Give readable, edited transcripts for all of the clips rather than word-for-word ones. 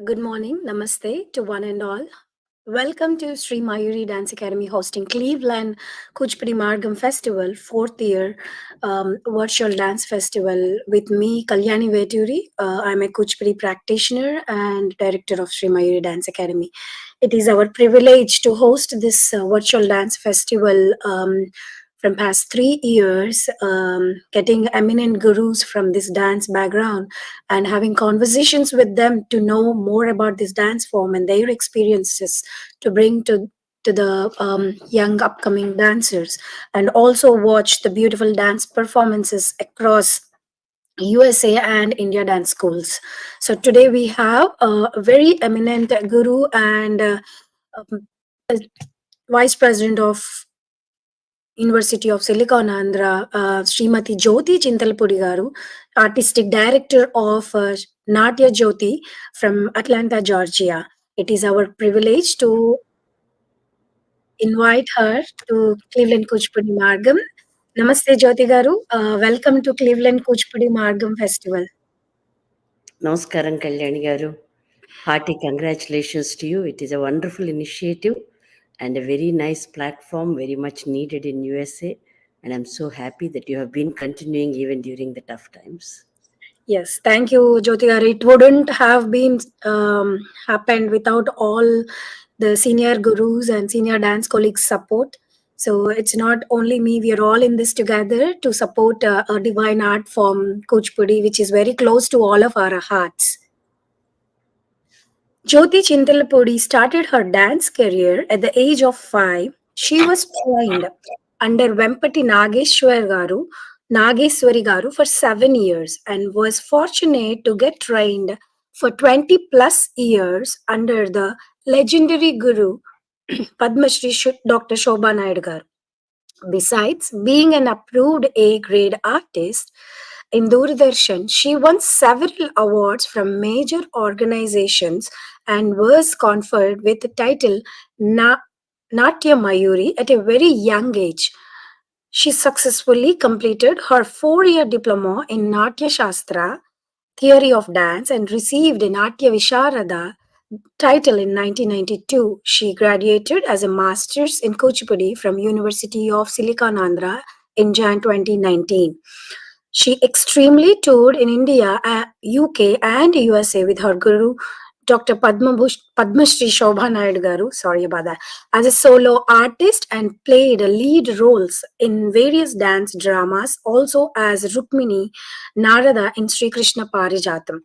Good morning, namaste to one and all. Welcome to Sree Mayuri Dance Academy hosting Cleveland Kuchipudi Margam Festival, fourth year virtual dance festival with me, Kalyani Veturi. I'm a Kuchipudi practitioner and director of Sree Mayuri Dance Academy. It is our privilege to host this virtual dance festival from past 3 years, getting eminent gurus from this dance background and having conversations with them to know more about this dance form and their experiences to bring to the young upcoming dancers, and also watch the beautiful dance performances across USA and India dance schools. So today we have a very eminent guru and um, vice president of University of Silicon Andhra, Smt.Jyothi Chintalapudi garu, artistic director of Jyothi from Atlanta, Georgia. It is our privilege to invite her to Cleveland Kuchipudi Margam. Namaste, Jyoti garu. Welcome to Cleveland Kuchipudi Margam Festival. Namaskaram, Kalyani garu. Hearty congratulations to you. It is a wonderful initiative and a very nice platform, very much needed in USA. And I'm so happy that you have been continuing even during the tough times. Yes, thank you, Jyoti garu. It wouldn't have been happened without all the senior gurus and senior dance colleagues' support. So it's not only me; we are all in this together to support a divine art form, Kuchipudi, which is very close to all of our hearts. Jyoti Chintalapudi started her dance career at the age of 5. She was trained under Vempati Nageswari Garu for 7 years and was fortunate to get trained for 20 plus years under the legendary guru Padma Shri Dr. Shobha Naidu Garu. Besides being an approved A grade artist in Doordarshan, she won several awards from major organizations and was conferred with the title Natya Mayuri at a very young age. She successfully completed her 4 year diploma in Natya Shastra, theory of dance, and received a Natya Visharada title in 1992. She graduated as a master's in Kuchipudi from University of Silicon Andhra in Jan 2019. She extremely toured in India, UK, and USA with her guru, Dr. Padma Shri Shobha Naidu Garu, sorry about that, as a solo artist and played lead roles in various dance dramas, also as Rukmini Narada in Sri Krishna Parijatam.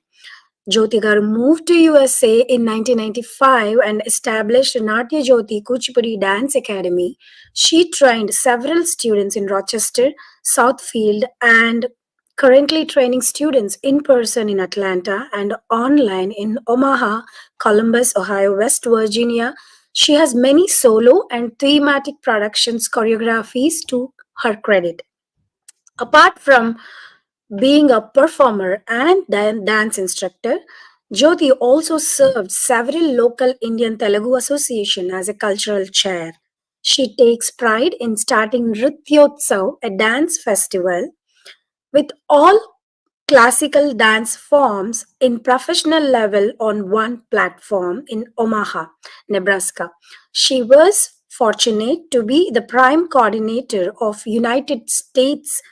Jyoti garu moved to USA in 1995 and established Natya Jyoti Kuchipudi Dance Academy. She trained several students in Rochester, Southfield, and currently training students in person in Atlanta and online in Omaha, Columbus, Ohio, West Virginia. She has many solo and thematic productions choreographies to her credit. Apart from being a performer and dance instructor, Jyoti also served several local Indian Telugu Association as a cultural chair. She takes pride in starting Nrityotsav, a dance festival, with all classical dance forms in professional level on one platform in Omaha, Nebraska. She was fortunate to be the prime coordinator of United States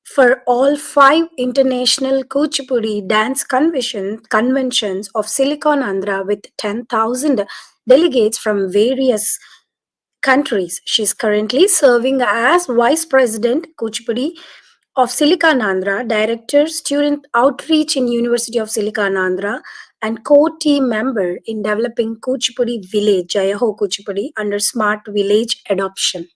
for all 5 international Kuchipudi dance conventions of Silicon Andhra with 10,000 delegates from various countries. She's currently serving as Vice President Kuchipudi of Silicon Andhra, Director Student Outreach in University of Silicon Andhra, and co-team member in developing Kuchipudi Village, Jayaho Kuchipudi, under Smart Village Adoption.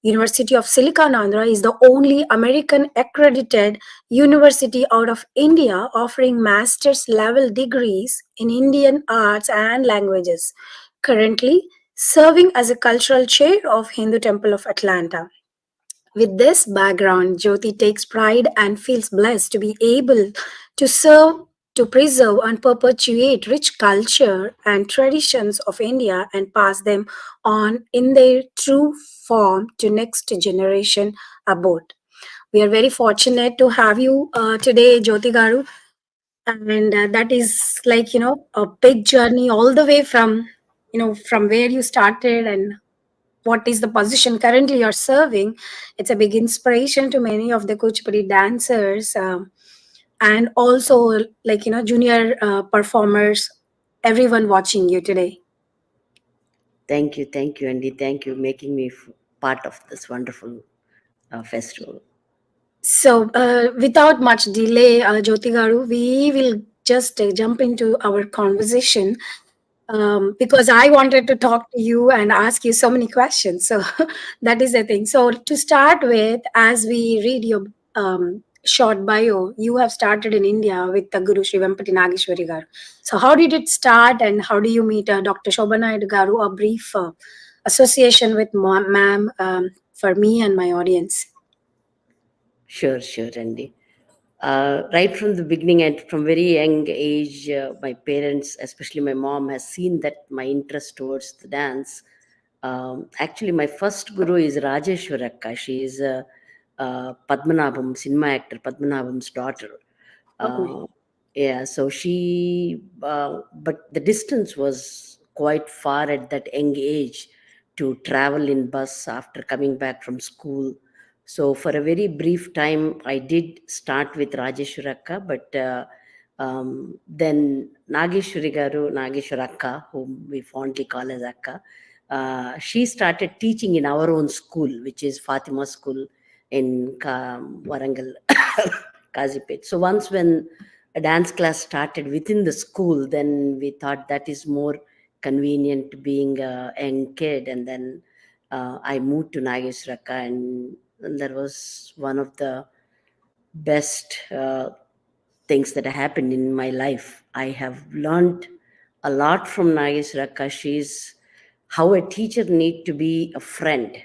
University of Silicon Andhra is the only American accredited university out of India offering master's level degrees in Indian arts and languages. Currently serving as a cultural chair of Hindu Temple of Atlanta. With this background, Jyoti takes pride and feels blessed to be able to serve, to preserve, and perpetuate rich culture and traditions of India and pass them on in their true form to next generation abroad. We are very fortunate to have you today, Jyoti Garu. and that is like, a big journey all the way from, from where you started and what is the position currently you're serving. It's a big inspiration to many of the Kuchipudi dancers, and also, like, junior performers, everyone watching you today. Thank you, Andy. Thank you, making me part of this wonderful festival. So, without much delay, Jyoti Garu, we will just jump into our conversation, because I wanted to talk to you and ask you so many questions. So, that is the thing. So, to start with, as we read your short bio, you have started in India with the Guru Sri Vempati Nageshwari Garu. So, how did it start, and how do you meet Dr. Shobhanayadu Garu? A brief association with ma'am, for me and my audience. Sure, Andy. Right from the beginning and from very young age, my parents, especially my mom, has seen that my interest towards the dance. Actually, my first guru is Rajeshwarakka. She is Padmanabham, cinema actor Padmanabham's daughter. Okay. Uh, yeah, so but the distance was quite far at that young age to travel in bus after coming back from school. So for a very brief time, I did start with Rajeshwarakka, but then Nageshwari Garu, Nageshwarakka, whom we fondly call as Akka, she started teaching in our own school, which is Fatima School in Warangal, Kazipet. So once when a dance class started within the school, then we thought that is more convenient being a young kid. And then I moved to Nageswaraka, and that was one of the best things that happened in my life. I have learned a lot from Nageswaraka. She's how a teacher need to be a friend,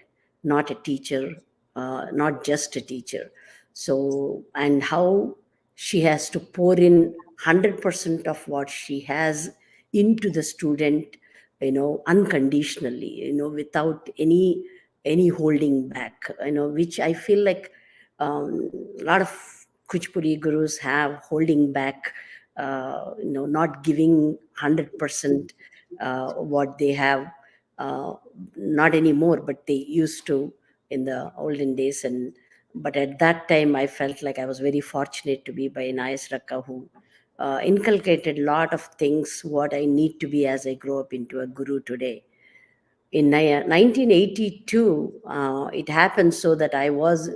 not a teacher, not just a teacher. So, and how she has to pour in 100% of what she has into the student, unconditionally, without any holding back, which I feel like a lot of Kuchipudi gurus have holding back, not giving 100% what they have, uh, not anymore, but they used to in the olden days. And but at that time, I felt like I was very fortunate to be by Nayas Rakka, who inculcated a lot of things what I need to be as I grow up into a guru today. In 1982, it happened so that I was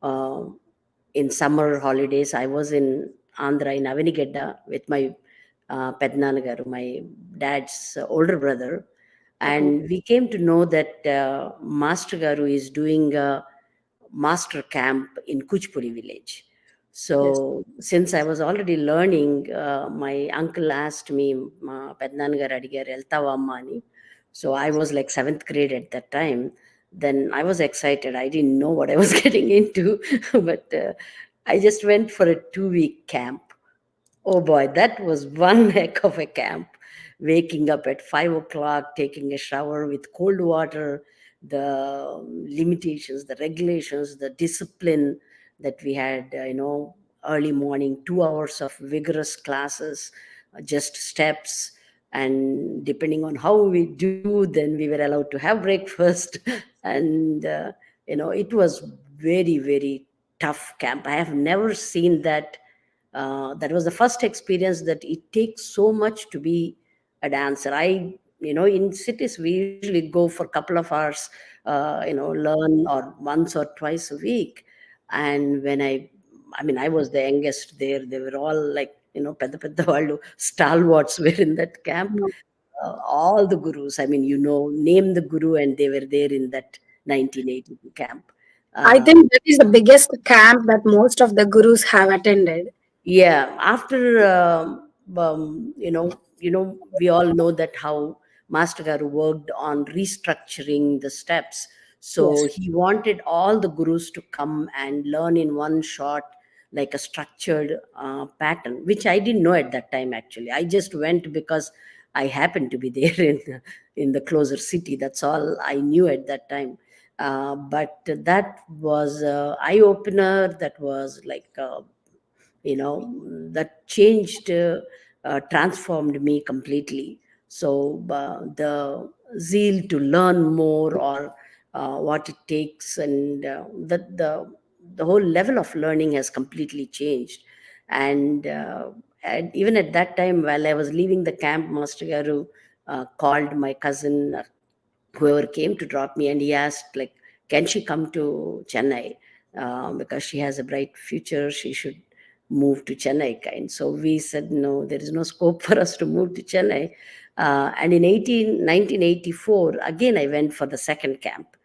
uh, in summer holidays. I was in Andhra in Avinigedda with my Pednanagaru, my dad's older brother, Okay. and we came to know that Master Garu is doing a master camp in Kuchpuri village. Yes. So since I was already learning, my uncle asked me, "Pednanagaru adigaru eltava amma ani." So I was like seventh grade at that time. Then I was excited. I didn't know what I was getting into, but I just went for a 2-week camp. Oh boy, that was one heck of a camp. Waking up at 5 o'clock, taking a shower with cold water, the limitations, the regulations, the discipline that we had, early morning, 2 hours of vigorous classes, just steps. And depending on how we do, then we were allowed to have breakfast. And, it was very, very tough camp. I have never seen that. That was the first experience that it takes so much to be a dancer. In cities we usually go for a couple of hours, learn or once or twice a week. And when I was the youngest there, they were all like, పెద్ద పెద్ద వాళ్ళు stalwarts were in that camp. All the gurus, name the guru, and they were there in that 1982 camp. I uh, think that is the biggest camp that most of the gurus have attended. Yeah, after we all know that how Master Garu worked on restructuring the steps. So Yes. he wanted all the gurus to come and learn in one shot, like a structured pattern, which I didn't know at that time. Actually, I just went because I happened to be there in the closer city. That's all I knew at that time. But that was eye opener. That was like. that changed, transformed me completely. So the zeal to learn more, or what it takes, and the whole level of learning has completely changed. And even at that time, while I was leaving the camp, Master Garu called my cousin, whoever came to drop me, and he asked, like, can she come to Chennai, because she has a bright future, she should move to Chennai, kind. So we said, no, there is no scope for us to move to Chennai. And in 1984, again I went for the second camp,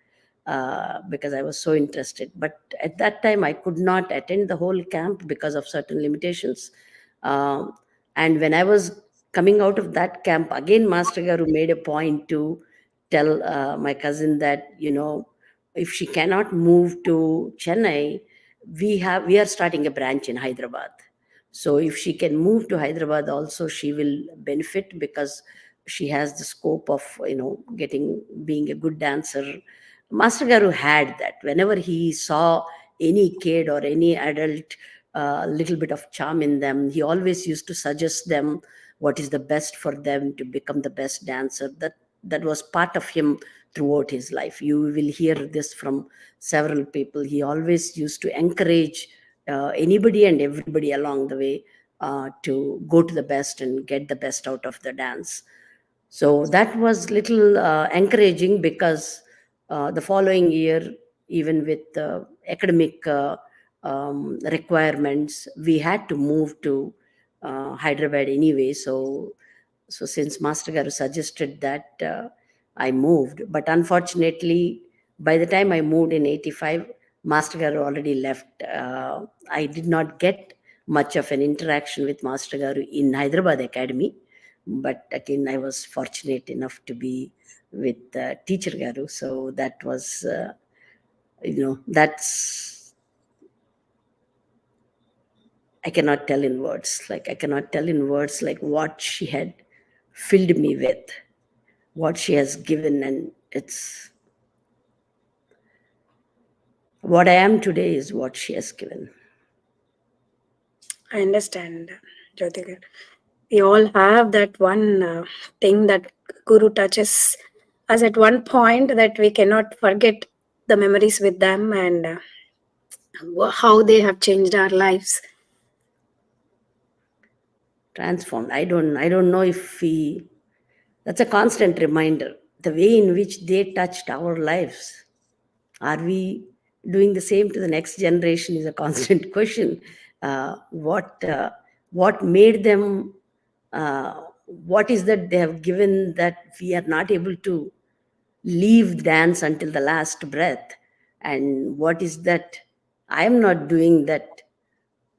because I was so interested. But at that time, I could not attend the whole camp because of certain limitations. Um, and when I was coming out of that camp, again, Master Garu made a point to tell my cousin that, if she cannot move to Chennai, we are starting a branch in Hyderabad. So if she can move to Hyderabad also, she will benefit, because she has the scope of, getting being a good dancer. Master Garu had that. Whenever he saw any kid or any adult, a little bit of charm in them, he always used to suggest them what is the best for them to become the best dancer. That was part of him throughout his life. You will hear this from several people. He always used to encourage anybody and everybody along the way, to go to the best and get the best out of the dance. So that was little encouraging, because the following year, even with academic requirements, we had to move to Hyderabad anyway. So since Master Garu suggested that, I moved. But unfortunately, by the time I moved in 85, Master Garu already left. I did not get much of an interaction with Master Garu in Hyderabad Academy. But again, I was fortunate enough to be with Teacher Garu. So that was, that's, I cannot tell in words. Like, I cannot tell in words, like, what she had filled me with, what she has given. And it's what I am today is what she has given. I understand, Jyotika. We all have that one thing that Guru touches us at one point, that we cannot forget the memories with them, and how they have changed our lives. Transformed. I don't know if we, that's a constant reminder. The way in which they touched our lives, are we doing the same to the next generation, is a constant question. What made them, what is that they have given, that we are not able to leave dance until the last breath? And what is that I am not doing, that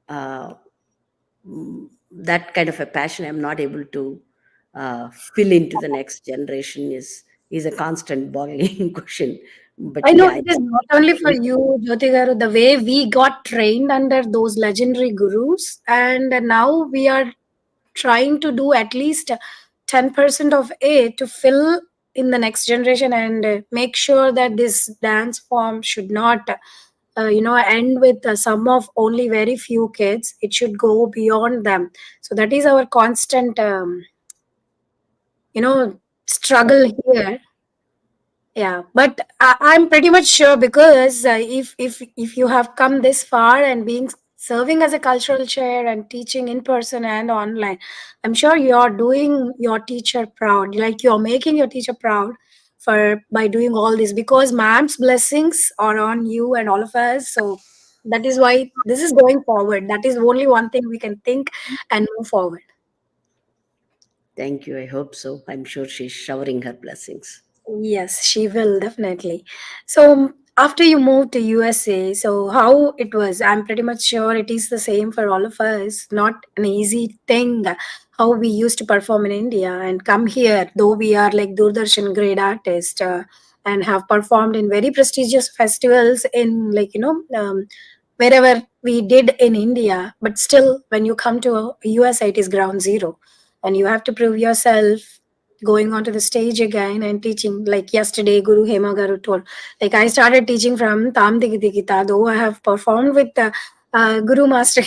uh, that kind of a passion I'm not able to fill into the next generation, is a constant boggling question. But I know yeah, it is not only for you, Jyoti Garu, the way we got trained under those legendary gurus, and now we are trying to do at least 10% of it to fill in the next generation, and make sure that this dance form should not end with some of only very few kids. It should go beyond them. So that is our constant struggle here. Yeah, but I'm pretty much sure, because if you have come this far and being serving as a cultural chair and teaching in person and online, I'm sure you're doing your teacher proud. Like, you're making your teacher proud for by doing all this, because ma'am's blessings are on you and all of us. So that is why this is going forward. That is only one thing we can think and move forward. thank you. I hope so. I'm sure she's showering her blessings. Yes, she will definitely. So after you moved to USA, so how it was? I'm pretty much sure it is the same for all of us. Not an easy thing how we used to perform in India and come here, though we are like Doordarshan grade artists, and have performed in very prestigious festivals in, like, wherever we did in India. But still, when you come to USA, it is ground zero, and you have to prove yourself going onto the stage again and teaching. Like yesterday, Guru Hema Garu told, like, I started teaching from Tam Digi Digita, though I have performed with Guru Master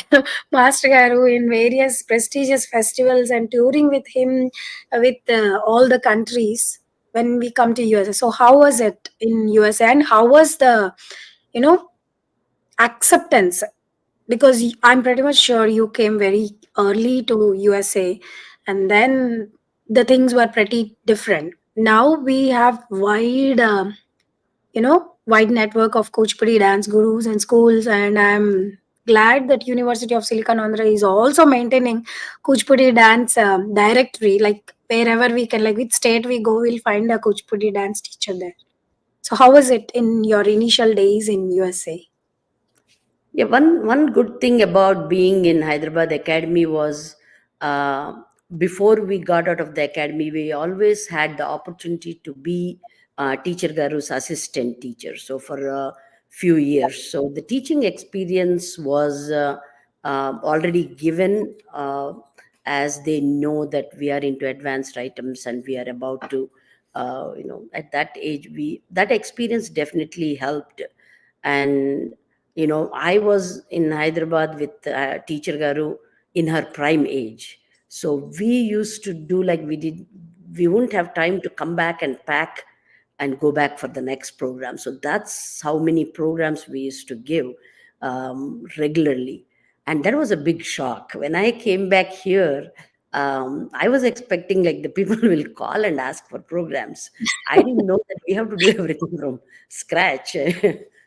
Master Garu in various prestigious festivals and touring with him with all the countries when we come to USA. So how was it in USA and how was the you know acceptance? Because I'm pretty much sure you came very early to USA and then the things were pretty different. Now we have wide network of Kuchipudi dance gurus and schools, and I'm glad that University of Silicon Andhra is also maintaining Kuchipudi dance directory. Like wherever we can, like which state we go, we'll find a Kuchipudi dance teacher there. So how was it in your initial days in USA? Yeah, one good thing about being in Hyderabad Academy was, uh, before we got out of the academy, we always had the opportunity to be teacher Garu's assistant teacher. So for a few years, so the teaching experience was already given, as they know that we are into advanced items and we are about to, at that age, we that experience definitely helped. And I was in Hyderabad with teacher Garu in her prime age. So we used to do like we wouldn't have time to come back and pack and go back for the next program. So that's how many programs we used to give regularly. And that was a big shock when I came back here. I was expecting like the people will call and ask for programs. I didn't know that we have to do everything from scratch.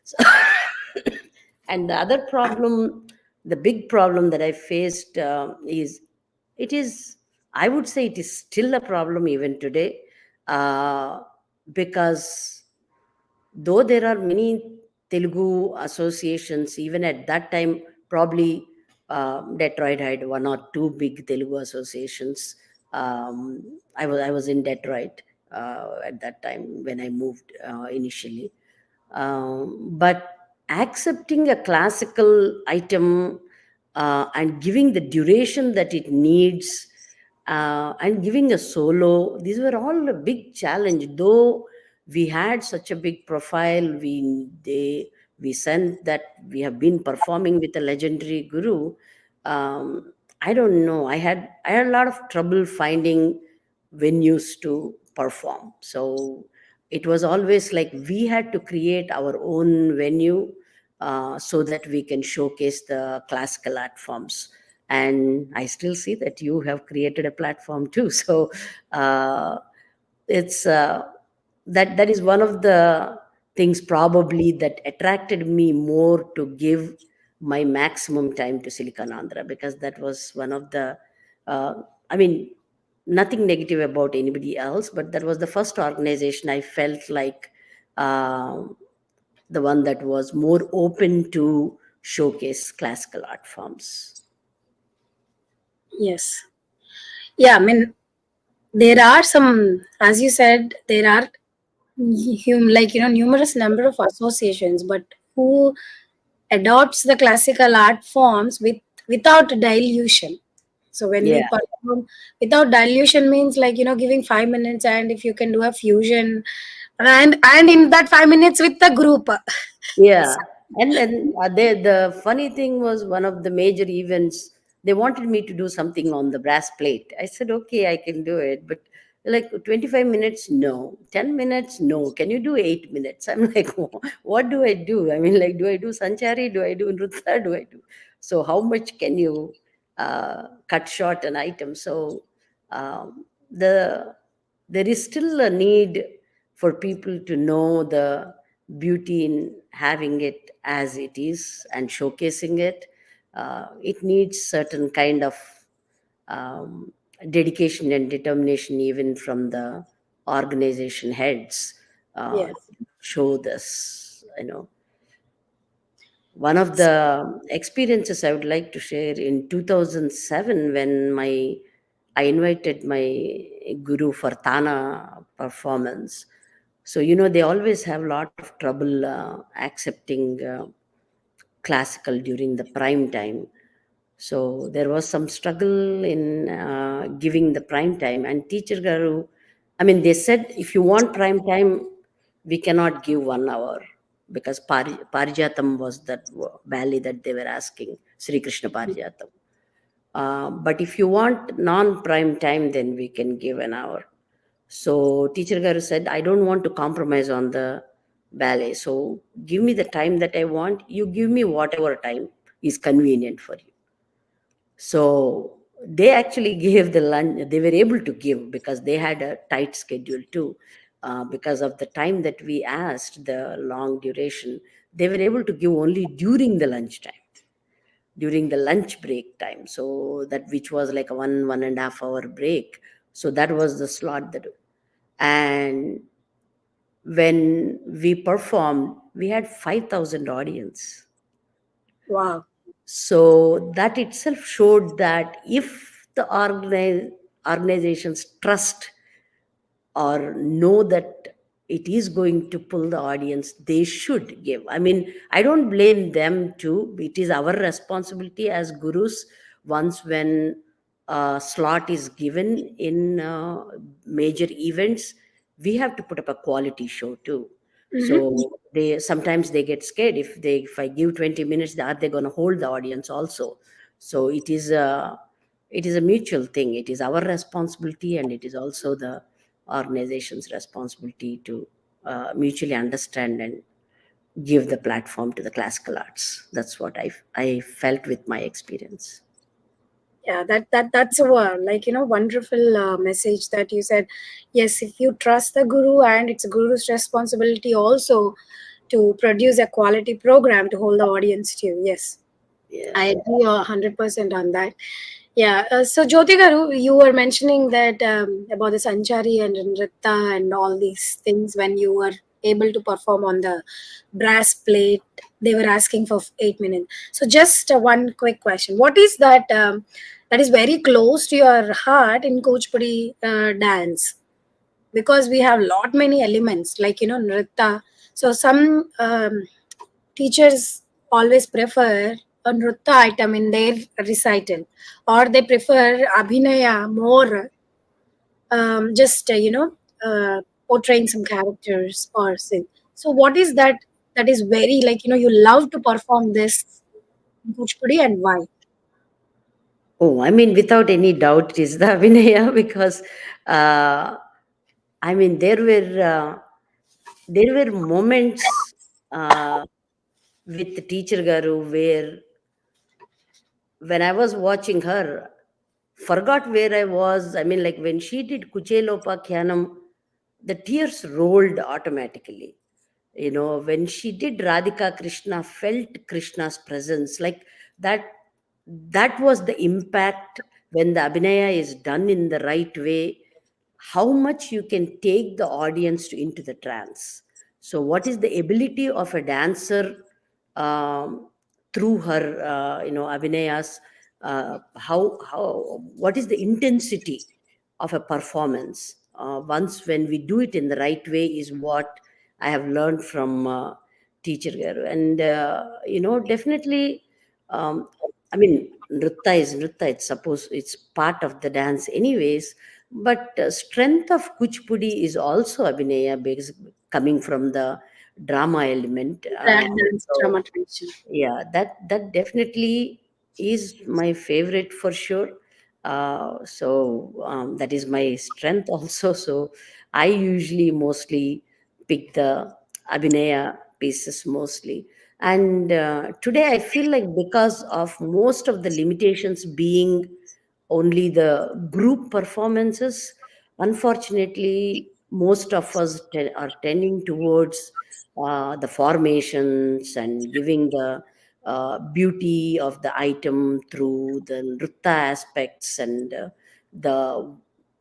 So, and the other problem, the big problem that I faced, is it is, I would say it is still a problem even today, uh, because though there are many Telugu associations, even at that time, probably Detroit had one or two big Telugu associations. Um, I was in Detroit at that time when I moved initially. But accepting a classical item and giving the duration that it needs, and giving a solo, these were all a big challenge. Though we had such a big profile, we sent that we have been performing with a legendary guru. I don't know, I had a lot of trouble finding venues to perform. So it was always like we had to create our own venue, so that we can showcase the classical art forms. And I still see that you have created a platform too. So uh, it's that is one of the things probably that attracted me more to give my maximum time to Silicon Andhra, because that was one of the, uh, I mean, nothing negative about anybody else, but that was the first organization I felt like, uh, the one that was more open to showcase classical art forms. Yes. Yeah, I mean there are some, as you said, there are numerous number of associations, but who adopts the classical art forms without dilution. So when we Yeah, perform without dilution means like giving 5 minutes, and if you can do a fusion, and in that 5 minutes with the group. yeah. And the funny thing was, one of the major events, they wanted me to do something on the brass plate. I said, okay, I can do it, but like 25 minutes, no. 10 minutes, no. Can you do 8 minutes? I'm like, what do I do? I mean, like, do I do Sanchari? Do I do Nrutya? Do I do? So how much can you cut short an item? So the there is still a need for people to know the beauty in having it as it is and showcasing it. It needs certain kind of um, dedication and determination, even from the organization heads, Yes. to show this. One of the experiences I would like to share, in 2007, when I invited my guru for Tana performance. So, they always have a lot of trouble accepting classical during the prime time. So there was some struggle in giving the prime time. And teacher Garu, I mean, they said, if you want prime time, we cannot give 1 hour. because Parijatam was that ballet that they were asking, Sri Krishna Parijatam. But if you want non-prime time, then we can give an hour. So teacher Garu said, I don't want to compromise on the ballet. So give me the time that I want. You give me whatever time is convenient for you. So they actually gave the lunch. They were able to give because they had a tight schedule too. Because of the time that we asked, the long duration, they were able to give only during the lunch time, during the lunch break time. So that which was like a 1.5 hour break. So that was the slot that, and when we performed, we had 5,000 audience. Wow. So that itself showed that if the organizations trust or know that it is going to pull the audience, they should give. I mean, I don't blame them too. It is our responsibility as gurus. Once when a slot is given in major events, we have to put up a quality show too. Mm-hmm. So they sometimes they get scared if I give 20 minutes, are they going to hold the audience also? So it is a mutual thing. It is our responsibility, and it is also the organization's responsibility to mutually understand and give the platform to the classical arts. That's what I felt with my experience. Yeah, that's a wonderful message that you said. Yes, if you trust the guru, and it's a guru's responsibility also to produce a quality program to hold the audience to. Yes, Yeah. I agree 100% on that. Yeah. So Jyoti Garu, you were mentioning that about the Sanchari and Nritta and all these things when you were able to perform on the brass plate. They were asking for 8 minutes. So just one quick question: what is that? That is very close to your heart in Kuchipudi dance, because we have lot many elements like Nritta. So some teachers always prefer a nritta item in their recital, or they prefer abhinaya more, just portraying some characters or sing. So what is that, that is very you love to perform this in Kuchipudi, and why? Oh, I mean, without any doubt, it is the Vinaya because uh, I mean there were moments with teacher Garu where when I was watching her, forgot where I was. I mean, like when she did Kuchelopakhyanam, the tears rolled automatically. When she did Radhika Krishna, felt Krishna's presence. Like that, that was the impact when the Abhinaya is done in the right way, how much you can take the audience into the trance. So, what is the ability of a dancer um, through her, Abhinayas? What is the intensity of a performance? Once when we do it in the right way, is what I have learned from teacher Garu. And definitely, um, I mean, nritta is nritta. It's suppose it's part of the dance, anyways. But strength of Kuchipudi is also Abhinaya, because coming from the drama element. Dance So drama tradition. yeah, that definitely is my favorite for sure. That is my strength also. So I usually mostly pick the Abhinaya pieces mostly. And today I feel like because of most of the limitations being only the group performances, unfortunately, most of us are tending towards the formations and giving the beauty of the item through the nritta aspects, and the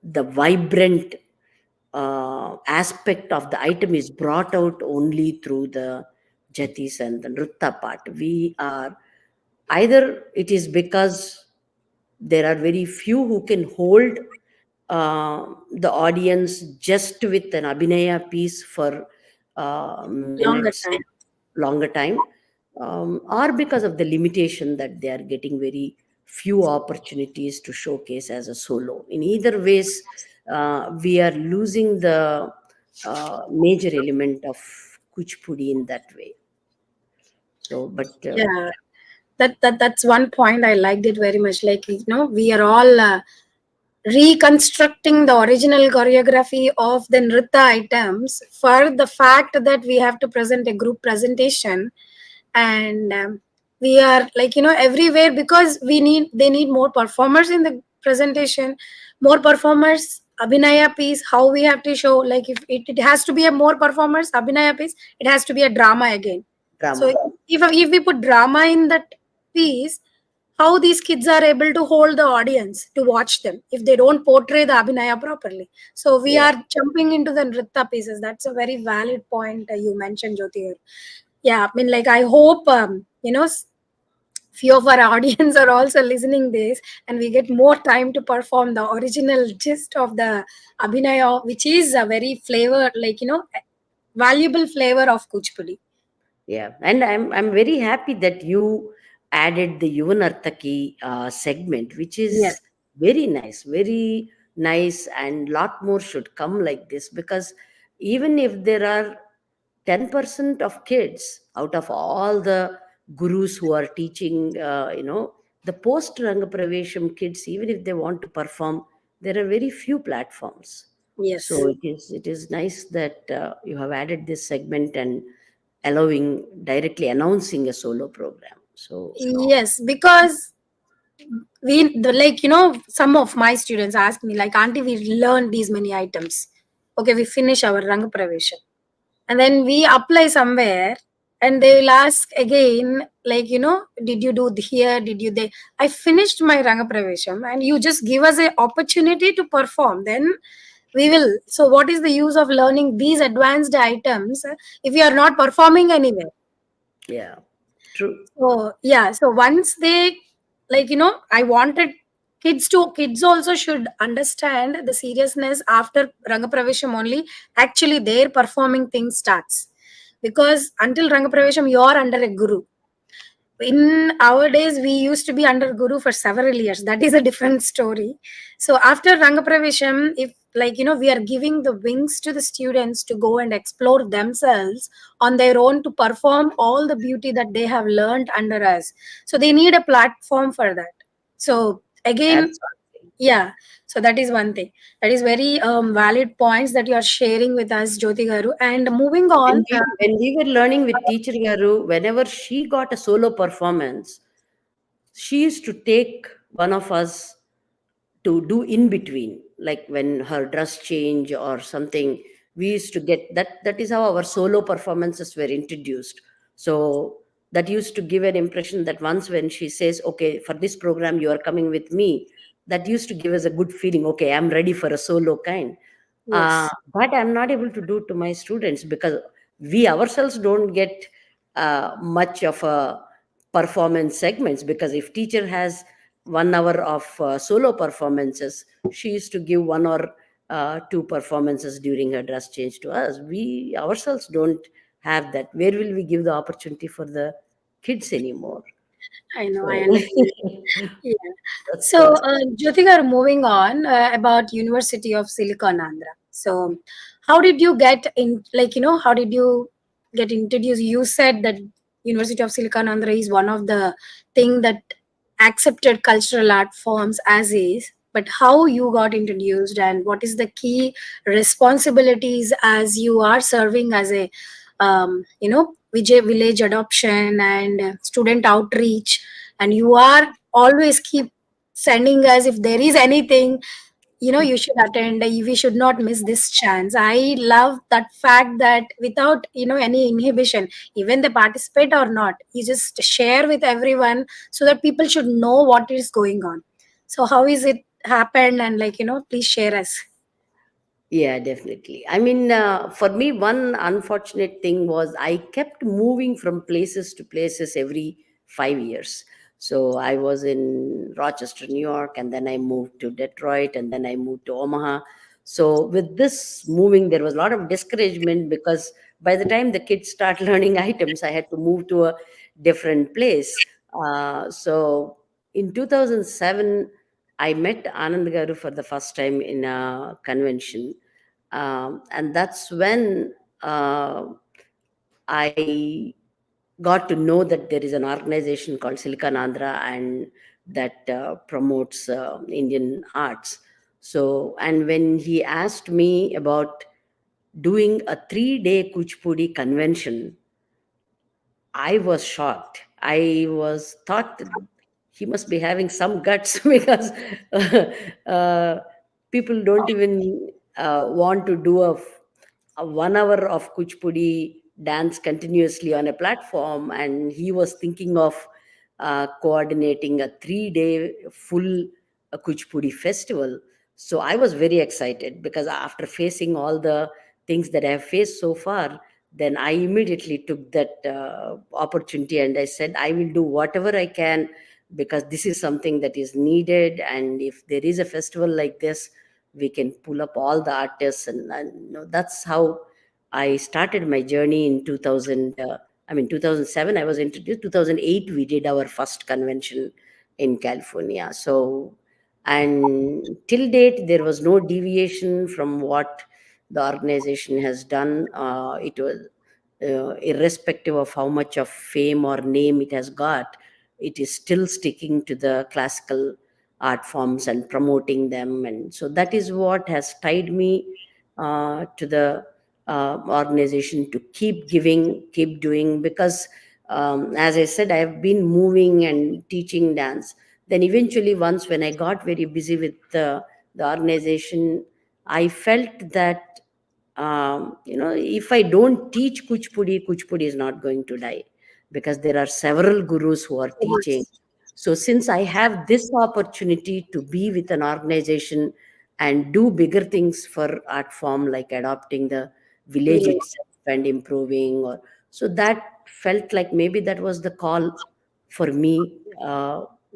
vibrant aspect of the item is brought out only through the jatis and the nritta part. We are either it is because there are very few who can hold the audience just with an abhinaya piece for Longer minutes, time. longer time, or because of the limitation that they are getting very few opportunities to showcase as a solo. In either ways, we are losing the major element of Kuchipudi in that way. So, but Yeah, that's one point I liked it very much. Like, we are all reconstructing the original choreography of the nritta items for the fact that we have to present a group presentation. And we are, like, everywhere, because they need more performers in the presentation, more performers, abhinaya piece. How we have to show, like, if it has to be a more performers abhinaya piece, it has to be a drama again. So drama. if we put drama in that piece, how these kids are able to hold the audience to watch them if they don't portray the abhinaya properly. So we Yeah. are jumping into the nritta pieces. That's a very valid point you mentioned, Jyoti. Yeah, I mean, like, I hope few of our audience are also listening this, and we get more time to perform the original gist of the abhinaya, which is a very flavor, like, valuable flavor of Kuchipudi. Yeah, and I'm very happy that you added the Yuva Narthaki segment, which Yes. is very nice, and lot more should come like this, because even if there are 10% of kids out of all the gurus who are teaching, the post Rangapravesham kids, even if they want to perform, there are very few platforms. So Yes. it is nice that you have added this segment and allowing directly announcing a solo program. So Yes, because like, some of my students ask me, like, auntie, we learned these many items. Okay, we finish our Ranga Pravesha, and then we apply somewhere, and they will ask again, like, did you do here, did you there? I finished my Ranga Pravesham, and you just give us an opportunity to perform, then we will. So what is the use of learning these advanced items if we are not performing anywhere? yeah, true. So yeah, so once they, like, I wanted kids also should understand the seriousness after Ranga Pravesham only. Actually, their performing thing starts, because until Ranga Pravesham you are under a guru. In our days we used to be under guru for several years. That is a different story. So after Rangapravesham, if, like, we are giving the wings to the students to go and explore themselves on their own to perform all the beauty that they have learned under us. So they need a platform for that. So again, Absolutely. yeah, so that is one thing. That is very valid points that you are sharing with us, Jyoti Garu. And moving When on, we were learning with teacher Garu, whenever she got a solo performance, she used to take one of us to do in between, like when her dress change or something. We used to get that is how our solo performances were introduced. So that used to give an impression that once when she says, okay, for this program you are coming with me, that used to give us a good feeling, okay, I'm ready for a solo kind. yes, But I'm not able to do to my students, because we ourselves don't get much of a performance segments, because if teacher has 1 hour of solo performances, she used to give one or two performances during her dress change to us. We ourselves don't have that. Where will we give the opportunity for the kids anymore? I know, I So understand. Yeah. that's So, the Jyotika, moving on about University of Silicon Andhra. So, how did you get in? Like, how did you get introduced? You said that University of Silicon Andhra is one of the thing that accepted cultural art forms as is. But how you got introduced, and what is the key responsibilities as you are serving as a, village adoption and student outreach, and you are always keep sending us if there is anything, you should attend, we should not miss this chance. I love that fact that without, any inhibition, even they participate or not, you just share with everyone so that people should know what is going on. So how is it happened, and, like, please share us. Yeah, definitely. I mean, for me, one unfortunate thing was I kept moving from places to places every 5 years. So I was in Rochester, New York, and then I moved to Detroit, and then I moved to Omaha. So with this moving, there was a lot of discouragement, because by the time the kids start learning items, I had to move to a different place. So in 2007, I met Anand Garu for the first time in a convention, and that's when uh, I got to know that there is an organization called Silicon Andhra and that promotes Indian arts. So, and when he asked me about doing a 3 day Kuchipudi convention, I was shocked. I was thought that he must be having some guts because uh, people don't even want to do a 1 hour of Kuchipudi dance continuously on a platform, and he was thinking of coordinating a 3 day full Kuchipudi festival. So I was very excited because after facing all the things that I have faced so far, then I immediately took that opportunity and I said, I will do whatever I can because this is something that is needed. And if there is a festival like this, we can pull up all the artists. And that's how I started my journey in 2000. 2007, I was introduced. 2008, we did our first convention in California. So, and till date, there was no deviation from what the organization has done. It was irrespective of how much of fame or name it has got, it is still sticking to the classical art forms and promoting them. And so that is what has tied me to the organization to keep giving, keep doing, because as I said, I have been moving and teaching dance. Then eventually, once when I got very busy with the organization, I felt that if I don't teach Kuchipudi, Kuchipudi is not going to die because there are several gurus who are teaching. Yes. So since I have this opportunity to be with an organization and do bigger things for art form, like adopting the village Yes. itself and improving, or so that felt like maybe that was the call for me.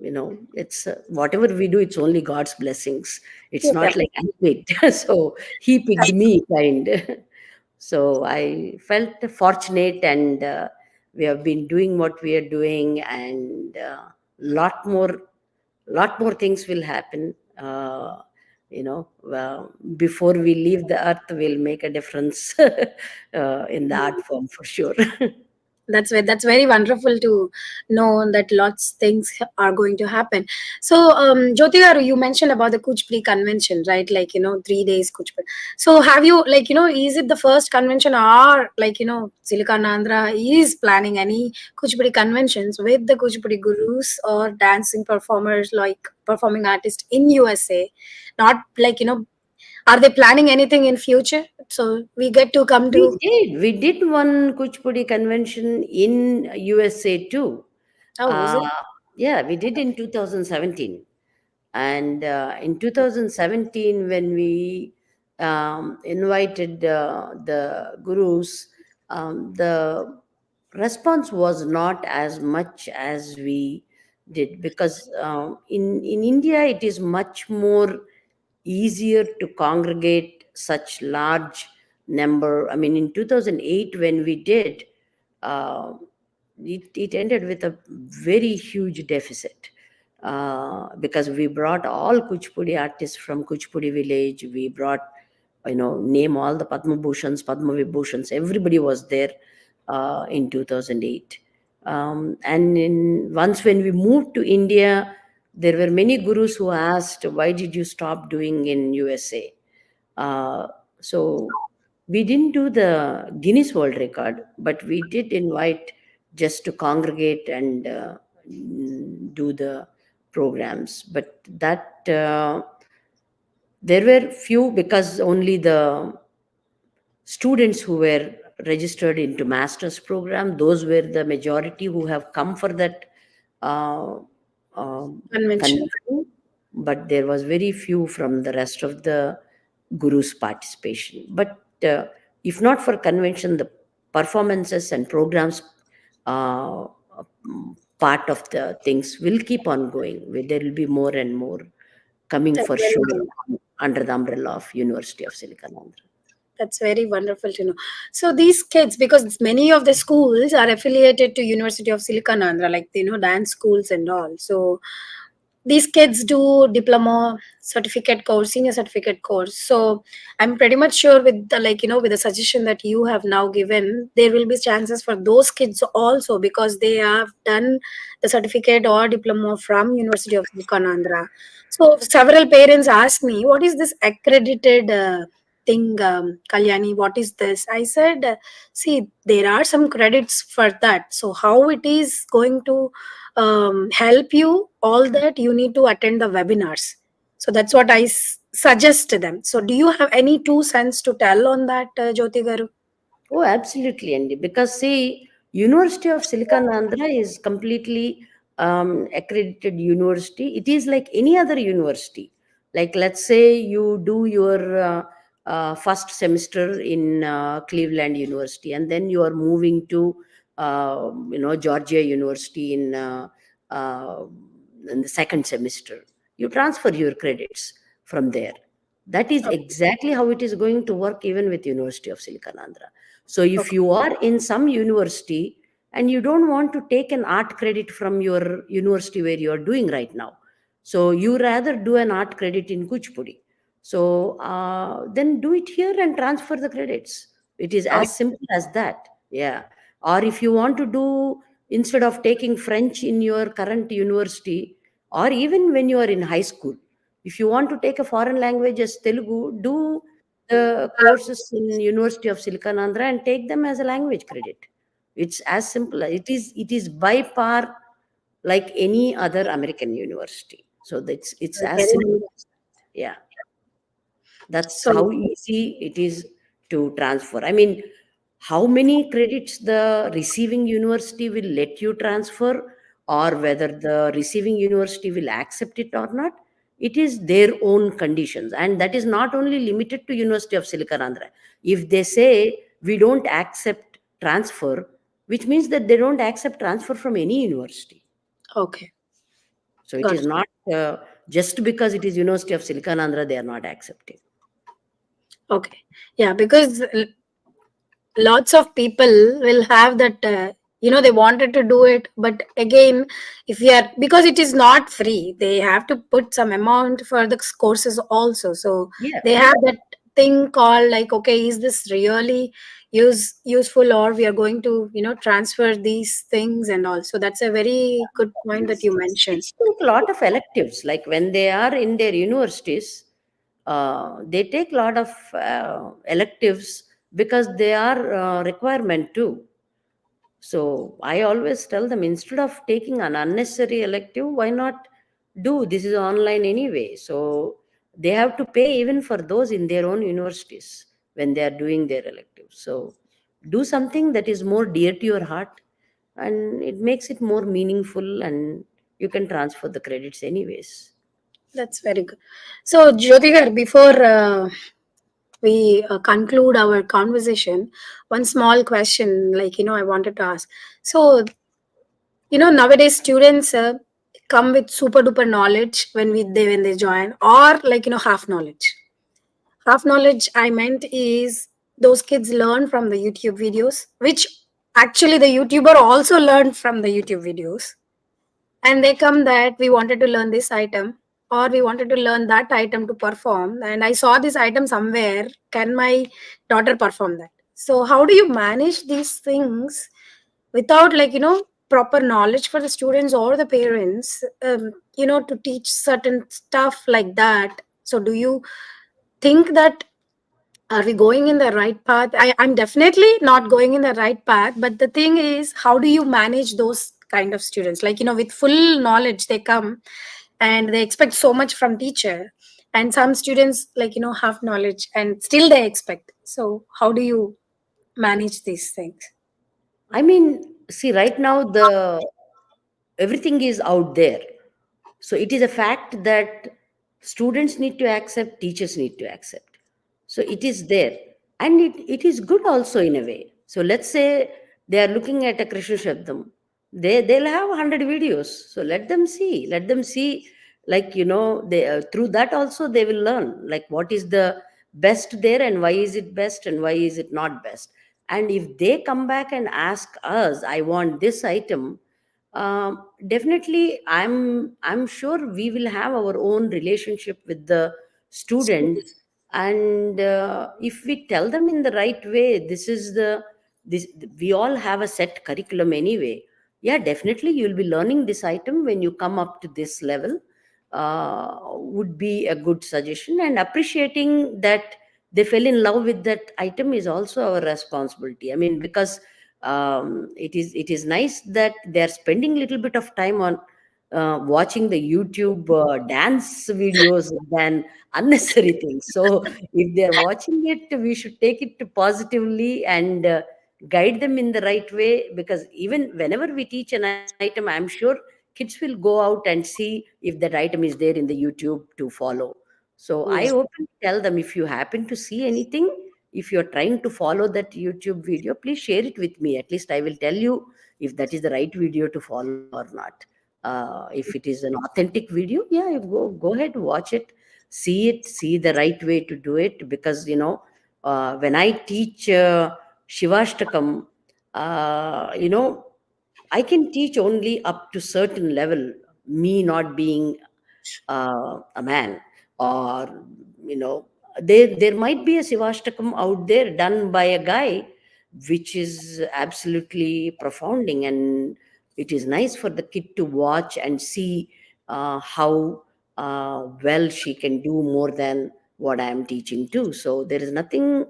It's whatever we do, it's only God's blessings. It's Yes, not like I definitely. picked. So he picked me, kind. So I felt fortunate, and we have been doing what we are doing, and lot more things will happen. Well, before we leave the earth, we'll make a difference in the art form for sure. That's very wonderful to know that lots things are going to happen. So, Jyoti garu, you mentioned about the Kuchipudi convention, right? 3 days Kuchipudi. So, have you is it the first convention, or Silicon Andhra is planning any Kuchipudi conventions with the Kuchipudi gurus or dancing performers, like performing artists in USA? Not are they planning anything in future? So we get to come We to. did. We did one Kuchipudi convention in USA too. Oh, is it? Uh, yeah, we did in 2017. And in 2017, when we invited the gurus, the response was not as much as we did, because in India it is much more easier to congregate such large number. I mean, in 2008 when we did, uh, it ended with a very huge deficit, because we brought all Kuchipudi artists from Kuchipudi village. We brought, name all the Padma Bhushans, Padma Vibhushans, everybody was there in 2008. And once when we moved to India, there were many gurus who asked, why did you stop doing in USA? Uh, so we didn't do the Guinness World Record, but we did invite just to congregate and do the programs. But that there were few, because only the students who were registered into master's program, those were the majority who have come for that uh, Convention. convention. But there was very few from the rest of the gurus participation. But if not for convention, the performances and programs, uh, part of the things will keep on going. There will be more and more coming That's for very sure wonderful. under the umbrella of University of Silicon Andhra. That's very wonderful to know. So these kids, because many of the schools are affiliated to University of Silicon Andhra, dance schools and all. So these kids do diploma certificate course, senior certificate course. So I'm pretty much sure with the, like, with the suggestion that you have now given, there will be chances for those kids also, because they have done the certificate or diploma from University of Sikanandra. So several parents ask me, what is this accredited thing, Kalyani? What is this? I said, see, there are some credits for that. So how it is going to help you, all that you need to attend the webinars. So that's what I suggest to them. So do you have any 2 cents to tell on that, Jyoti Garu? Oh, absolutely, Andy. Because see, University of Silicon Andhra is completely accredited university. It is like any other university. Like let's say you do your first semester in Cleveland University, and then you are moving to Georgia University uh, in the second semester. You transfer your credits from there. That is Okay. exactly how it is going to work even with University of Silicon Andhra. So if Okay. you are in some university and you don't want to take an art credit from your university where you are doing right now, so you rather do an art credit in Kuchipudi. So then do it here and transfer the credits. It is Okay. as simple as that. Yeah. Or if you want to do, instead of taking French in your current university, or even when you are in high school, if you want to take a foreign language as Telugu, do the courses in University of Silicon and take them as a language credit. It's as simple. It is by par like any other American university. So it's as Very simple nice. as that. Yeah. That's So how easy it is to transfer. I mean, how many credits the receiving university will let you transfer, or whether the receiving university will accept it or not, it is their own conditions. And that is not only limited to University of Silicon Andhra. If they say we don't accept transfer, which means that they don't accept transfer from any university. okay, So it got is it. not just because it is University of Silicon Andhra, they are not accepting. Okay, yeah, because lots of people will have that, they wanted to do it, but again, if we are, because it is not free, they have to put some amount for the courses also. So Yeah. they have that thing called, like, okay, is this really useful, or we are going to transfer these things and all. So that's a very good point that you mentioned. It's like a lot of electives. Like when they are in their universities, they take a lot of electives because they are requirement too. So I always tell them, instead of taking an unnecessary elective, why not do this? Is online anyway. So they have to pay even for those in their own universities when they are doing their electives. So do something that is more dear to your heart, and it makes it more meaningful, and you can transfer the credits anyways. That's very good. So Jyotigar, before we conclude our conversation, one small question, like, I wanted to ask. So, nowadays students come with super duper knowledge when they join, or like, half knowledge. Half knowledge, I meant, is those kids learn from the YouTube videos, which actually the YouTuber also learned from the YouTube videos, and they come that we wanted to learn this item, or we wanted to learn that item to perform, and I saw this item somewhere, can my daughter perform that? So how do you manage these things without, like, proper knowledge for the students or the parents, to teach certain stuff like that? So do you think that, are we going in the right path? I'm definitely not going in the right path, but the thing is, how do you manage those kind of students, like, with full knowledge they come and they expect so much from teacher, and some students, like, have knowledge and still they expect. So how do you manage these things? I mean, see, right now the everything is out there. So it is a fact that students need to accept, teachers need to accept. So it is there. And it is good also in a way. So let's say they are looking at a Krishna Shabdam. They'll have 100 videos. So let them see. Let them see, like, they through that also they will learn, like, what is the best there and why is it best and why is it not best. And if they come back and ask us, I want this item, Definitely, I'm sure we will have our own relationship with the student, and if we tell them in the right way, this we all have a set curriculum anyway. Yeah, definitely, you'll be learning this item when you come up to this level. Would be a good suggestion, and appreciating that they fell in love with that item is also our responsibility. I mean, because it is nice that they are spending a little bit of time on watching the YouTube dance videos than unnecessary things. So if they are watching it, we should take it positively and guide them in the right way. Because even whenever we teach an item, I'm sure kids will go out and see if that item is there in the YouTube to follow. So I Yes, openly tell them, if you happen to see anything, if you're trying to follow that YouTube video, please share it with me. At least I will tell you if that is the right video to follow or not. If it is an authentic video, yeah, you go ahead, watch it, see the right way to do it. Because when I teach Shivashtakam, you know, I can teach only up to certain level. Me not being a man, or there might be a Sivashtakam out there done by a guy, which is absolutely profounding, and it is nice for the kid to watch and see how well she can do more than what I am teaching too. So there is nothing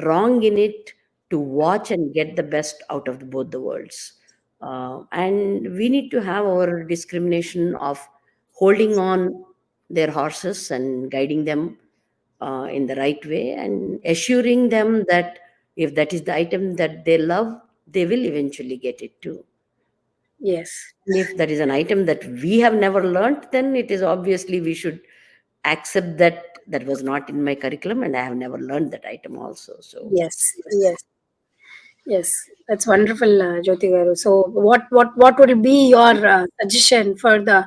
wrong in it to watch and get the best out of both the worlds. And we need to have our discrimination of holding on their horses and guiding them in the right way, and assuring them that if that is the item that they love, they will eventually get it too. yes, And if that is an item that we have never learnt, then it is obviously we should accept that that was not in my curriculum and I have never learned that item also. So, yes, yes. yes. Yes, that's wonderful, Jyoti Garu. So, what would be your suggestion for the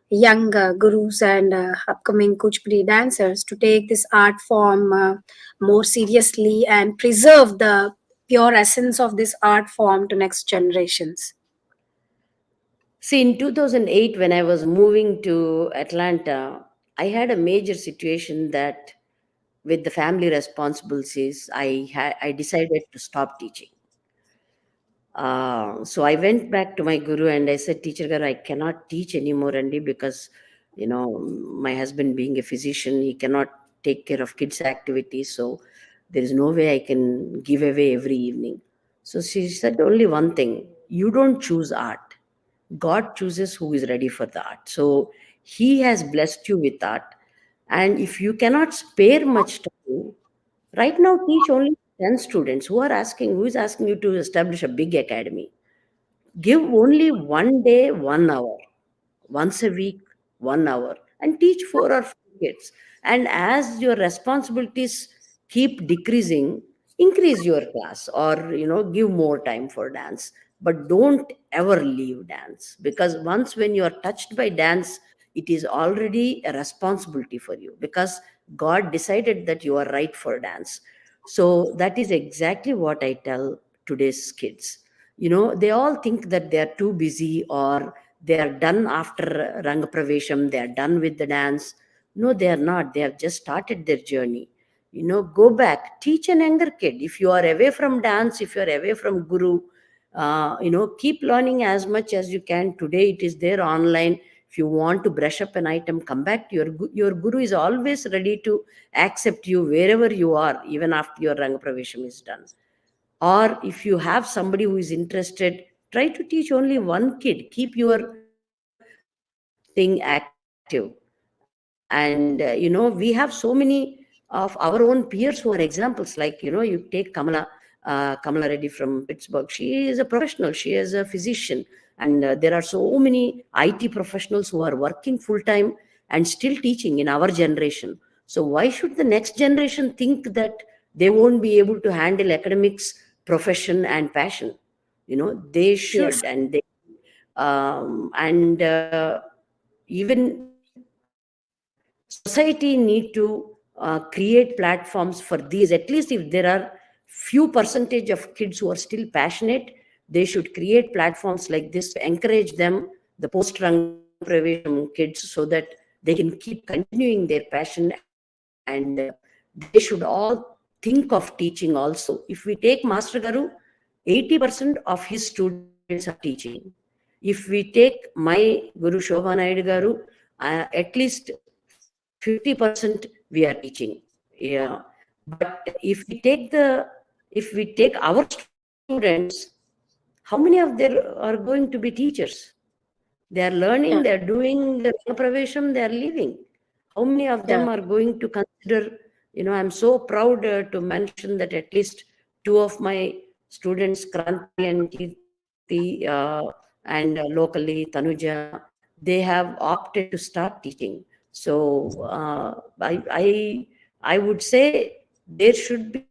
young gurus and upcoming Kuchipudi dancers to take this art form more seriously and preserve the pure essence of this art form to next generations? See, in 2008, when I was moving to Atlanta, I had a major situation that with the family responsibilities, I decided to stop teaching. So I went back to my guru and I said, Teacher Garu, I cannot teach anymore, Andy, because my husband being a physician, he cannot take care of kids' activities. So there is no way I can give away every evening. So she said only one thing: you don't choose art. God chooses who is ready for the art. So He has blessed you with art. And if you cannot spare much time, right now teach only 10 students. Who is asking you to establish a big academy? Give only one day, 1 hour, once a week, 1 hour, and teach 4 or 5 kids. And as your responsibilities keep decreasing, increase your class, or give more time for dance. But don't ever leave dance, because once when you are touched by dance, it is already a responsibility for you, because God decided that you are right for dance. So that is exactly what I tell today's kids. They all think that they are too busy, or they are done after Rangapravesham, they are done with the dance. No, they are not. They have just started their journey. Go back, teach an younger kid. If you are away from dance, if you are away from guru, keep learning as much as you can. Today it is there online. If you want to brush up an item, come back to your guru is always ready to accept you wherever you are, even after your Rangapravesham is done. Or if you have somebody who is interested, try to teach only one kid. Keep your thing active. And we have so many of our own peers who are examples. Like, you take Kamala Reddy from Pittsburgh. She is a professional, she is a physician. And there are so many IT professionals who are working full time and still teaching in our generation. So why should the next generation think that they won't be able to handle academics, profession, and passion? They Yes, should. And even society need to create platforms for these. At least if there are few percentage of kids who are still passionate, they should create platforms like this to encourage them, the post Rangapravesham kids, so that they can keep continuing their passion, and they should all think of teaching also. If we take Master Garu, 80% of his students are teaching. If we take my Guru Shobha Naidu Garu, at least 50% we are teaching. Yeah. But if we take our students, how many of them are going to be teachers? They are learning, they are Yeah. doing the Pravesham, they are leaving. How many of them are Yeah. going to consider, I'm so proud to mention that at least two of my students, Kranti and Kirti, and locally Tanuja, they have opted to start teaching. So I would say there should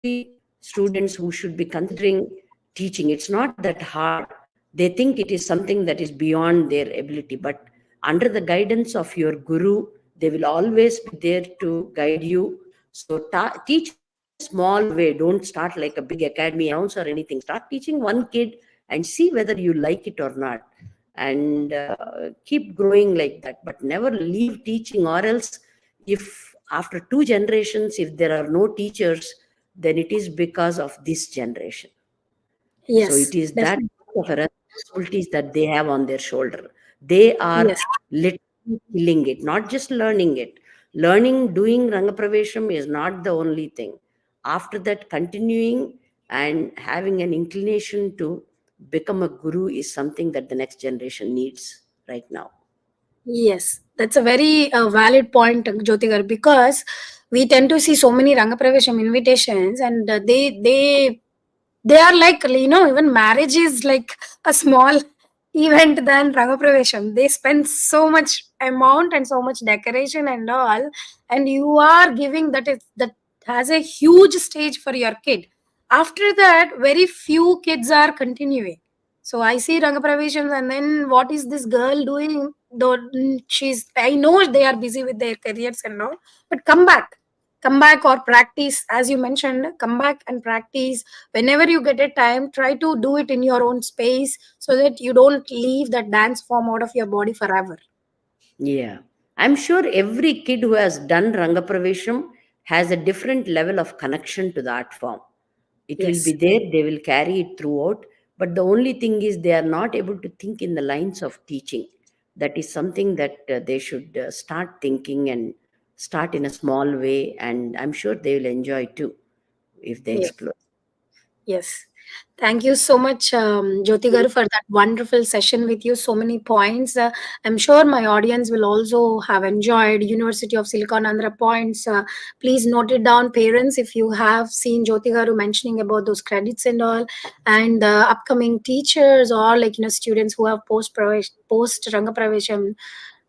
be students who should be considering teaching. It's not that hard. They think it is something that is beyond their ability, but under the guidance of your guru, they will always be there to guide you. So teach in a small way. Don't start like a big academy announced or anything. Start teaching one kid and see whether you like it or not, and keep growing like that. But never leave teaching, or else, if after two generations, if there are no teachers, then it is because of this generation. So it Yes. is that Definitely. of a responsibilities that they have on their shoulder. They are Yes. literally killing it, not just learning it. Learning, doing Rangapravesham is not the only thing. After that, continuing and having an inclination to become a guru is something that the next generation needs right now. Yes, that's a very valid point, Jyotigar, because we tend to see so many Rangapravesham invitations, and they are like, even marriage is like a small event than Rangapravesham. They spend so much amount and so much decoration and all, and you are giving that has a huge stage for your kid. After that, very few kids are continuing. So I see Rangapraveshams, and then what is this girl doing? Though I know they are busy with their careers and all, but come back or practice, as you mentioned, come back and practice whenever you get a time. Try to do it in your own space so that you don't leave that dance form out of your body forever. Yeah. I'm sure every kid who has done Rangapravesham has a different level of connection to the art form. It will be Yes. there, they will carry it throughout. But the only thing is, they are not able to think in the lines of teaching. That is something that they should start thinking, and start in a small way. And I'm sure they will enjoy too if they Yes. explore. Yes. Thank you so much, Jyoti Garu, for that wonderful session with you. So many points. I'm sure my audience will also have enjoyed University of Silicon Andhra points. Please note it down, parents, if you have seen Jyoti Garu mentioning about those credits and all, and the upcoming teachers or students who have post Ranga Pravesham.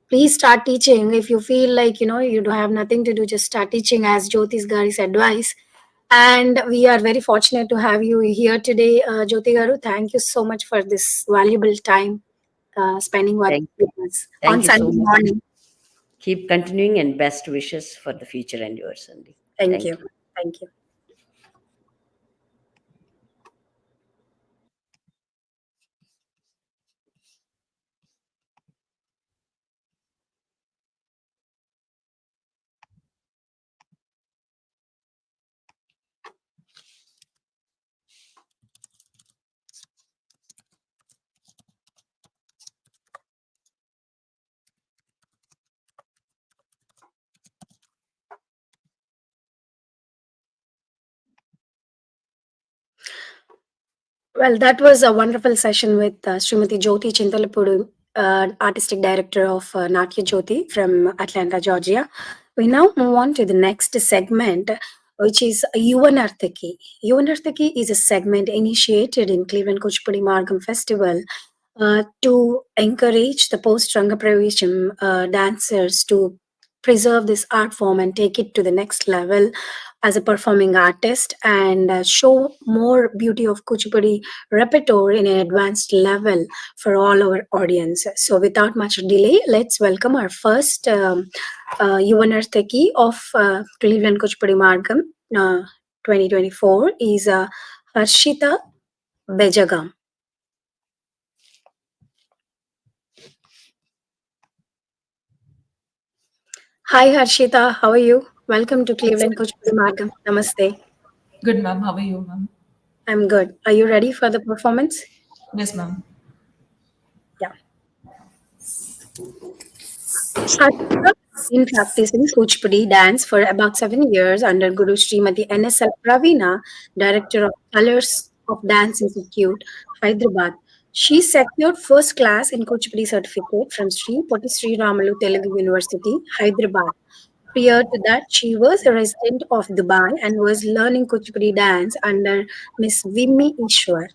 Please start teaching. If you feel like you don't have nothing to do, just start teaching, as Jyoti's Garu's advice. And we are very fortunate to have you here today, Jyoti Garu. Thank you so much for this valuable time spending with Thank you. us on Thank you so Sunday much. morning. Keep continuing, and best wishes for the future and yours, Sandy. Thank Thank you. you. Thank you. Well, that was a wonderful session with Srimati Jyothi Chintalapudi, Artistic Director of Natya Jyothi from Atlanta, Georgia. We now move on to the next segment, which is Yuva Narthaki. Yuva Narthaki is a segment initiated in Cleveland Kuchipudi Margam Festival to encourage the post Ranga Pravesham dancers to preserve this art form and take it to the next level as a performing artist, and show more beauty of Kuchipudi repertoire in an advanced level for all our audience. So, without much delay, let's welcome our first Yuva Narthaki of Cleveland Kuchipudi Margam 2024 is Harshita Bejagam. Hi Harshita, how are you? Welcome to Cleveland Kuchipudi Margam. Namaste. Good, ma'am. How are you, ma'am? I'm good. Are you ready for the performance? Yes, ma'am. Yeah. Harshita has been practicing Kuchipudi dance for about 7 years under Guru Srimati NSL Pravina, Director of Colors of Dance Institute, Hyderabad. She secured first class in Kuchipudi certificate from Sree Sri Ramalu Telugu University, Hyderabad. Prior to that, she was a resident of Dubai and was learning Kuchipudi dance under Miss Vimmi Ishwar.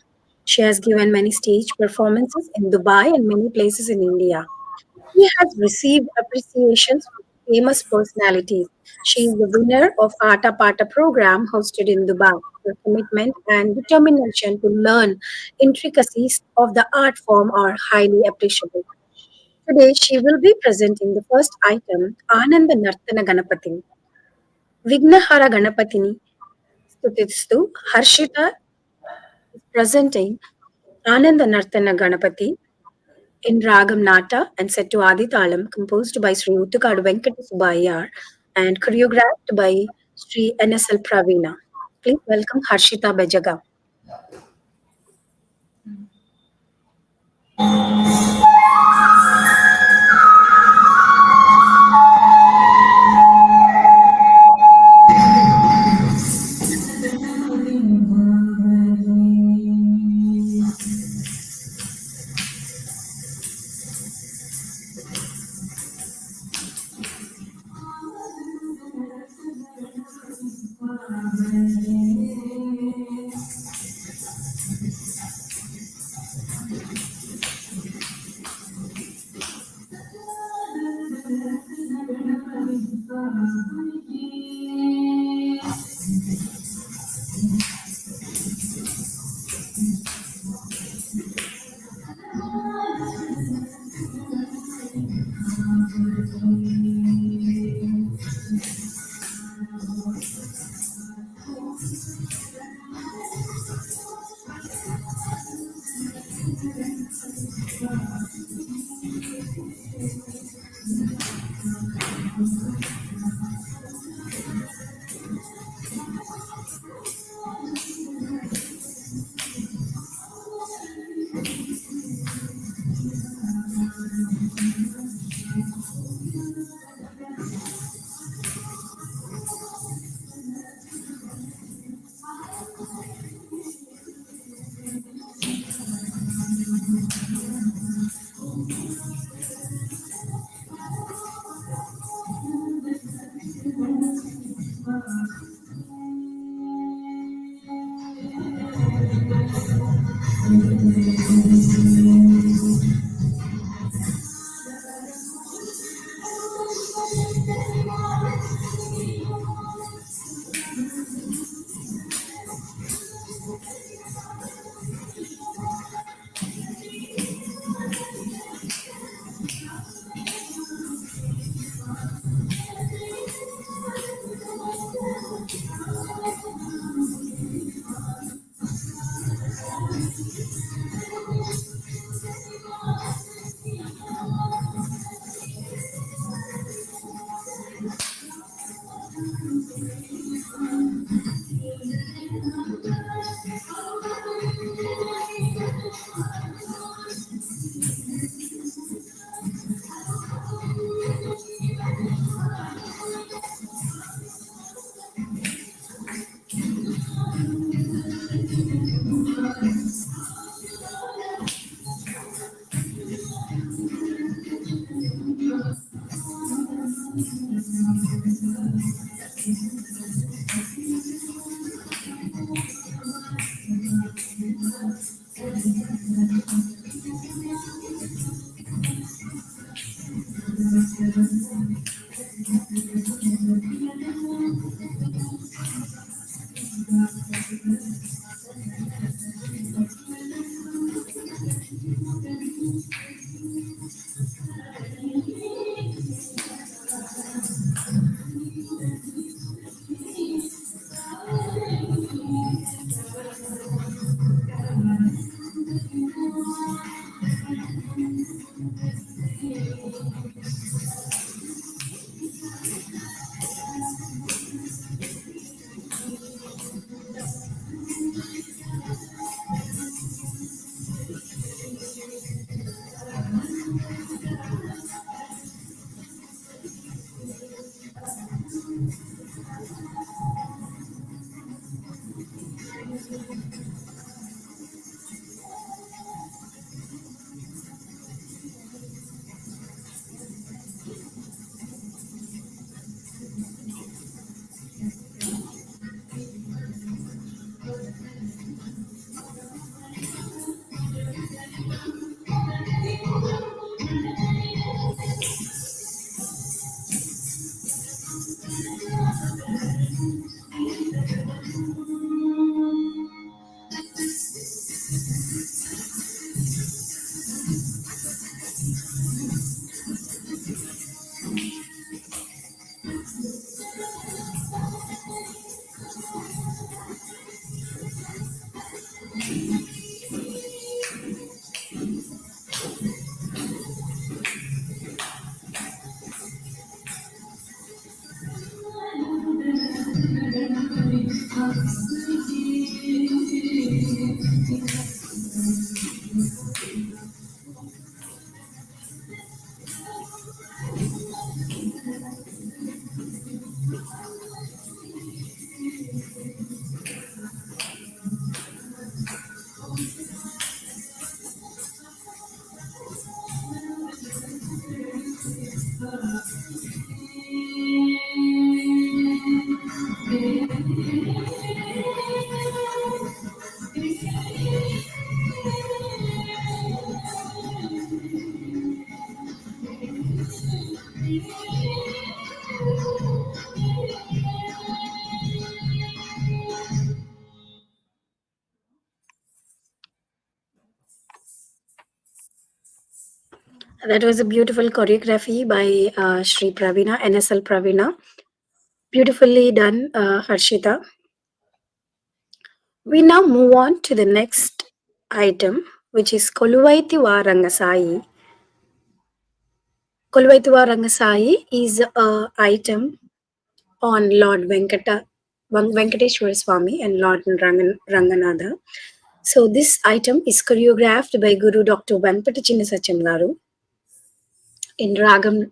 She has given many stage performances in Dubai and many places in India. She has received appreciations from famous personalities. She is the winner of Arta Pata program hosted in Dubai. Her commitment and determination to learn intricacies of the art form are highly appreciable. Today, she will be presenting the first item, Ananda Nartana Ganapati. Vignahara Ganapatini Stutistu Harshita is presenting Ananda Nartana Ganapati in Ragam Nata and set to Adi Talam, composed by Sri Uttukadu Venkata Subbayar and choreographed by Sri NSL Pravina. Please welcome Harshita Bejagam. That was a beautiful choreography by Sri Pravina, NSL Pravina. Beautifully done, Harshita. We now move on to the next item, which is Koluvaithiva Rangasai. Koluvaithiva Rangasai is a item on Lord Venkateshwara Swami and Lord Ranganatha. So this item is choreographed by Guru Dr. Venpata Chinnasacham Garu in Ragam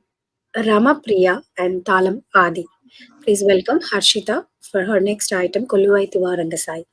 Ramapriya and Talam Adi. Please welcome Harshita for her next item, Koluvaithiva Rangasai.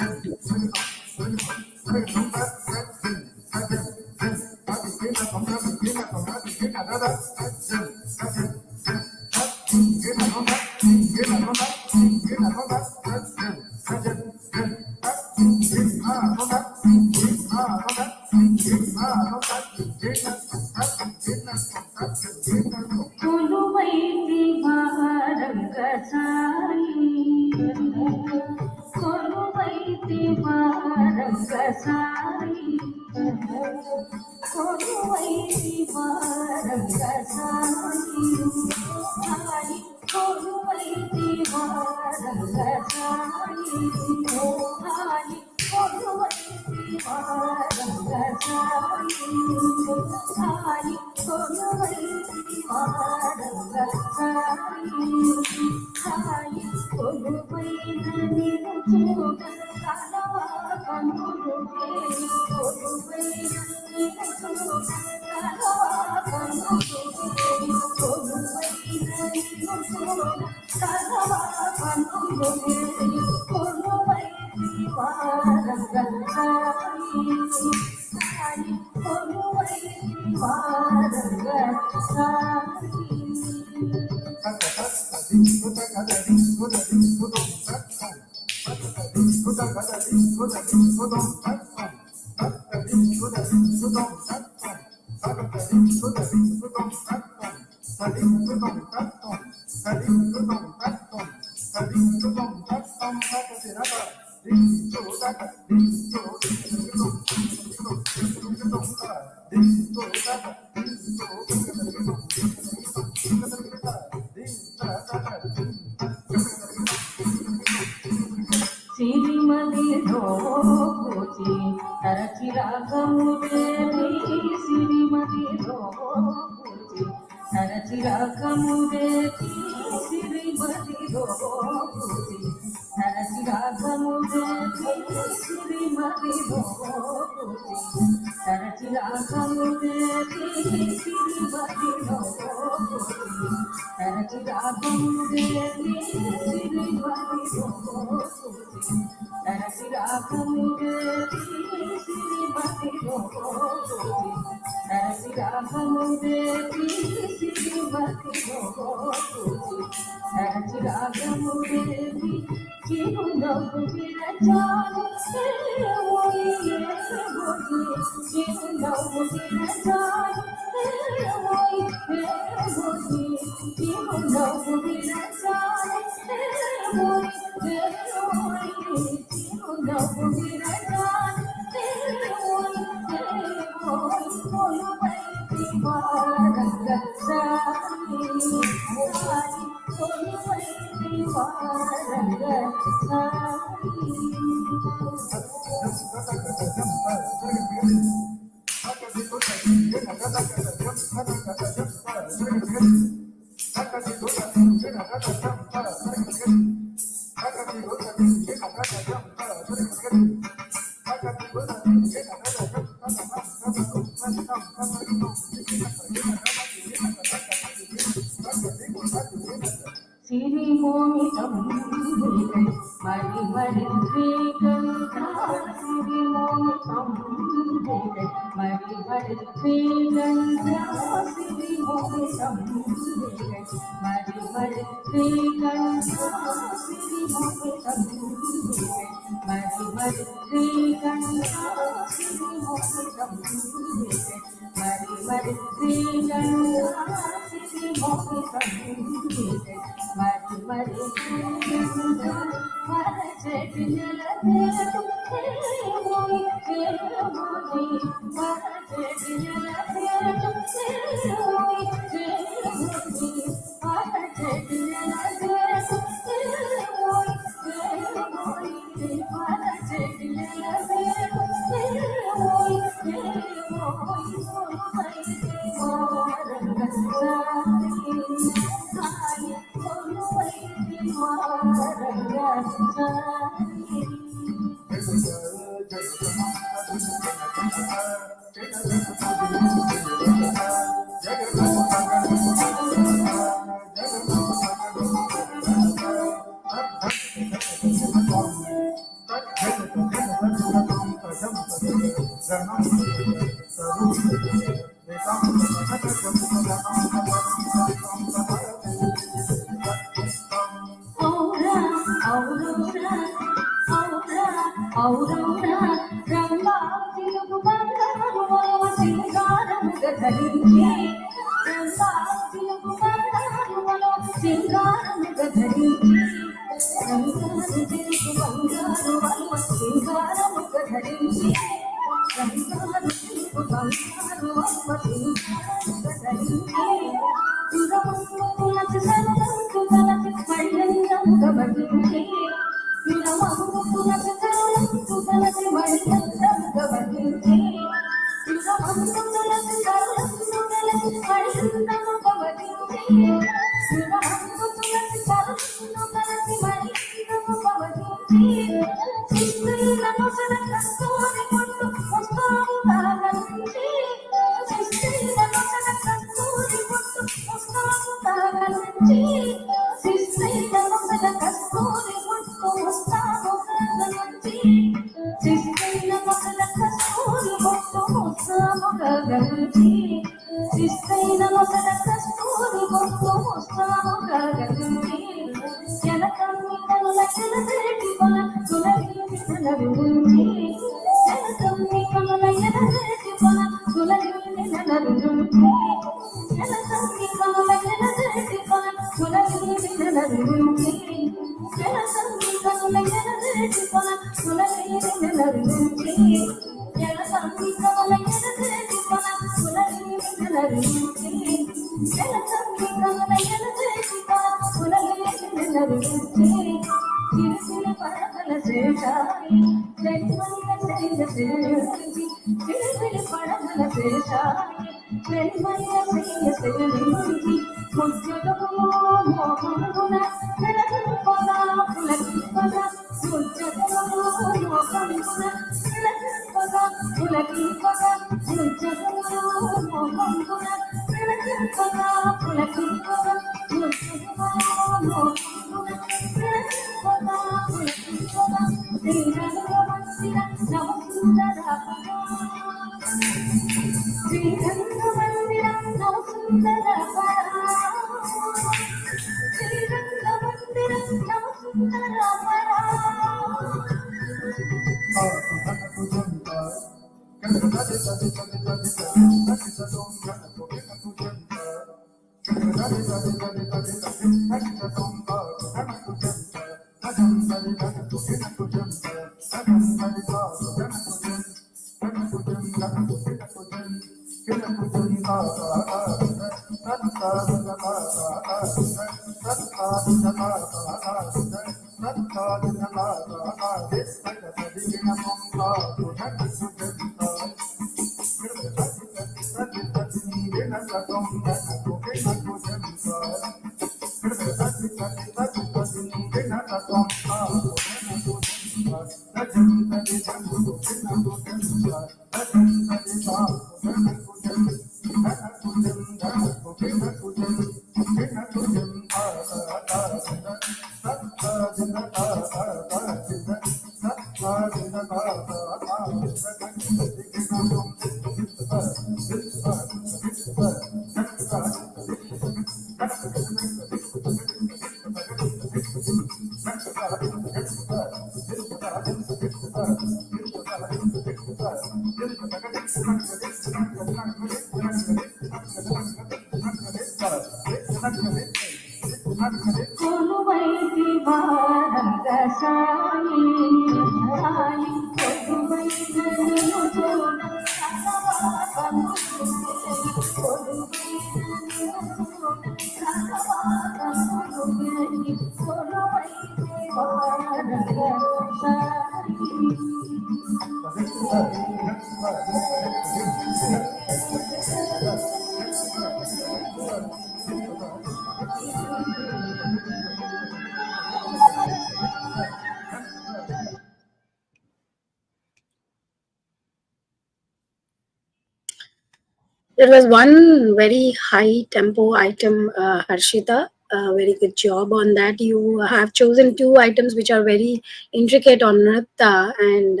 There was one very high tempo item, Harshita. Very good job on that. You have chosen two items which are very intricate on Nritta, and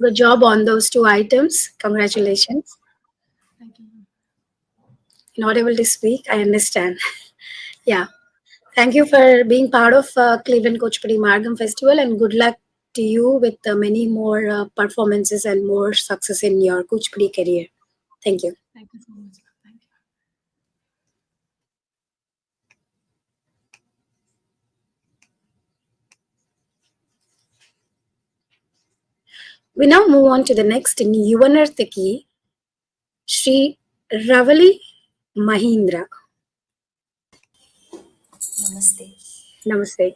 good job on those two items. Congratulations. Thank you, ma'am. Not able to speak, I understand. Yeah. Thank you for being part of Cleveland Kuchipudi Margam Festival, and good luck to you with many more performances and more success in your Kuchipudi career. Thank you. Thank you so much. Thank you. We now move on to the next Yuva Narthaki, Sree Ravali Mahindra. Namaste. Namaste.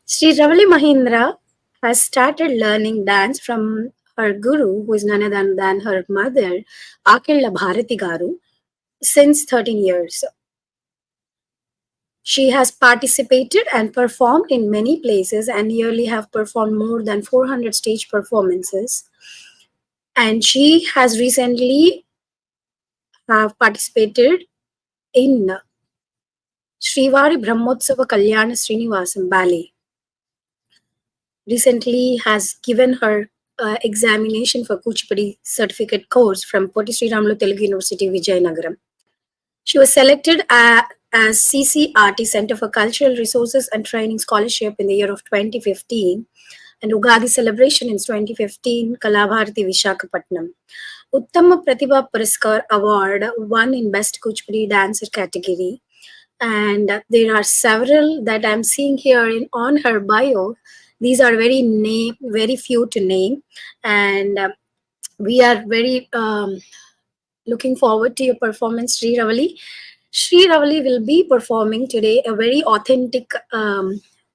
Sree Ravali Mahindra has started learning dance from her guru, who is none other than her mother, Akilla Bharati Garu, since 13 years. She has participated and performed in many places and yearly have performed more than 400 stage performances. And she has recently have participated in Srivari Brahmotsava Kalyana Srinivasam Ballet. Recently has given her examination for Kuchipudi certificate course from Poti Sri Ramulu Telugu University, Vijayanagaram. She was selected as CCRT Center for Cultural Resources and Training Scholarship in the year of 2015 and Ugadi celebration in 2015, Kalabharati Visakhapatnam. Uttama Pratibha Puraskar Award won in Best Kuchipudi Dancer category. And there are several that I'm seeing here on her bio. These are very few to name, and we are very looking forward to your performance, Sree Ravali. Sree Ravali will be performing today a very authentic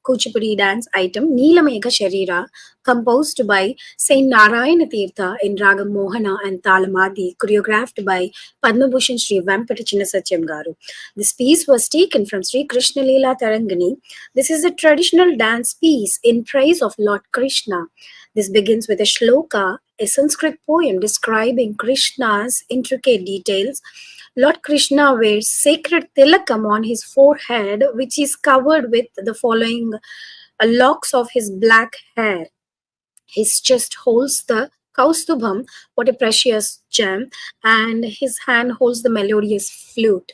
Kuchipudi dance item, Neelamega Sharira, composed by Saint Narayana Tirtha in Ragam Mohana and Talamadi, choreographed by Padma Bhushan Sri Venkatachina Satyam Garu. This piece was taken from Sri Krishna Leela Tarangani. This is a traditional dance piece in praise of Lord Krishna. This begins with a shloka, a Sanskrit poem describing Krishna's intricate details. Lord Krishna wears sacred tilakam on his forehead, which is covered with the following locks of his black hair. His chest holds the kaustubham, what a precious gem, and his hand holds the melodious flute,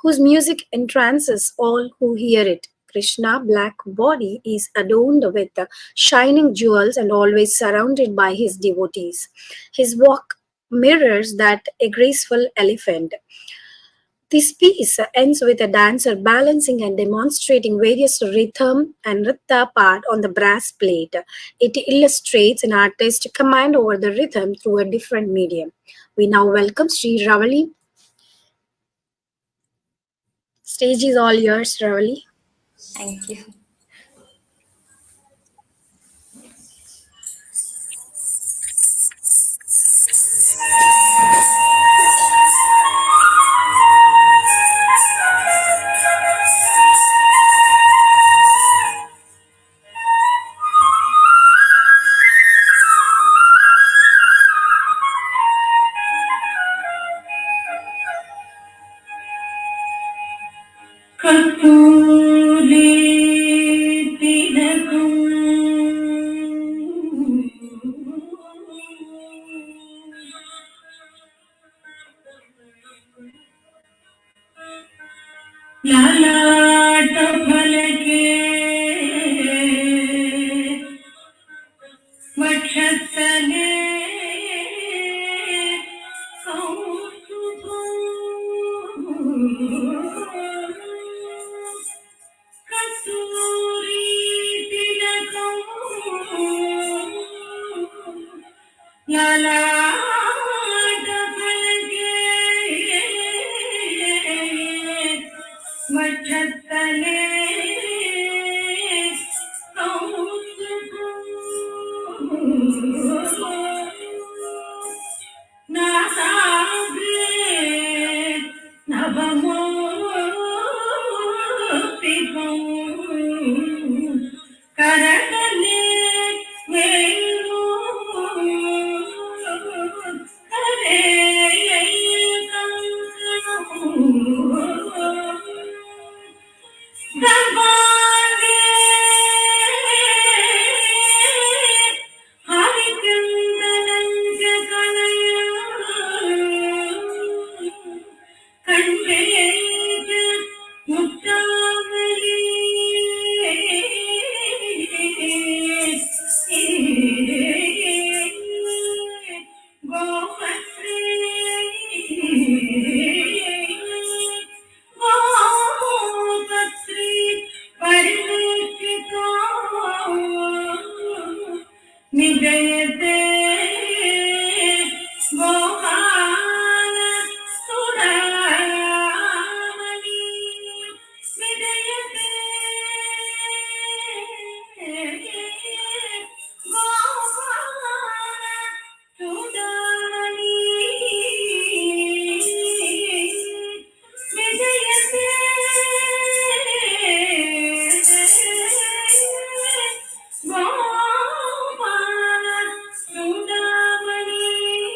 whose music entrances all who hear it. Krishna, black body, is adorned with shining jewels and always surrounded by his devotees. His walk mirrors that a graceful elephant. This piece ends with a dancer balancing and demonstrating various rhythm and nritta part on the brass plate. It illustrates an artist's command over the rhythm through a different medium. We now welcome Sree Ravali. Stage is all yours, Ravali. Thank you. ललाट फलके वक्षस्थले कस्तूरी तिलकं ललाट फलके वक्षस्थले नासाग्रे नवमोक्तिकं करतले वेणु करे दरबारे हरिचंदनंच कलया कंठेज मुक्तावली गोपत्रे गोपत्रे परिवेशितो निजयते Gopal Surawali निजयते Gopal Surawali निजयते Gopal Surawali